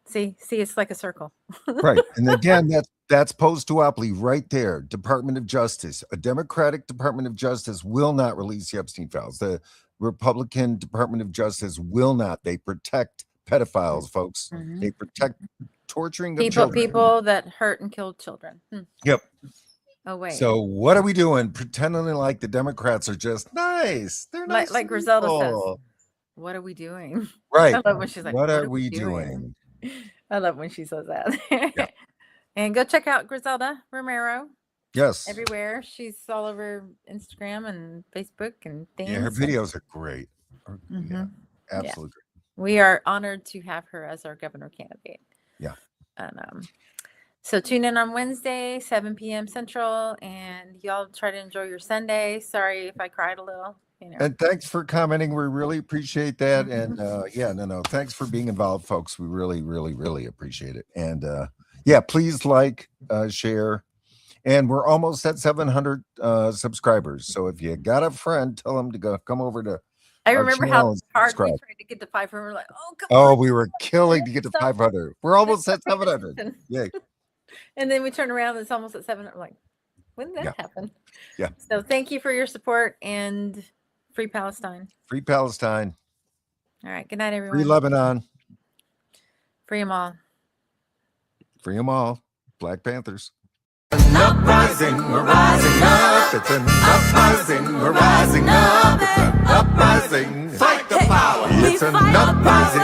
See, it's like a circle. Right. And again, that's post-duopoly right there. Department of Justice. A Democratic Department of Justice will not release the Epstein files. The Republican Department of Justice will not. They protect pedophiles, folks. They protect torturing of children. People that hurt and kill children. Yep. Oh, wait. So what are we doing? Pretending like the Democrats are just nice. They're nice. Like Griselda says. What are we doing? Right. I love when she's like, what are we doing? I love when she says that. Yeah. And go check out Griselda Romero. Yes. Everywhere. She's all over Instagram and Facebook and things. Yeah, her videos are great. Yeah, absolutely great. We are honored to have her as our governor candidate. Yeah. And so tune in on Wednesday, 7 p.m. Central, and y'all try to enjoy your Sunday. Sorry if I cried a little. And thanks for commenting. We really appreciate that. And thanks for being involved, folks. We really, really, really appreciate it. And please like, share. And we're almost at 700 subscribers. So if you got a friend, tell them to come over to. I remember how hard we tried to get to 500. We're like, come on. We were killing to get to 500. We're almost at 700. Yeah. And then we turn around and it's almost at 700. I'm like, when did that happen? Yeah. So thank you for your support, and free Palestine. Free Palestine. All right. Good night, everyone. Free Lebanon. Free them all. Free them all. Black Panthers. Uprising, we're rising up. It's an uprising, we're rising up. It's an uprising. Fight the power. It's an uprising.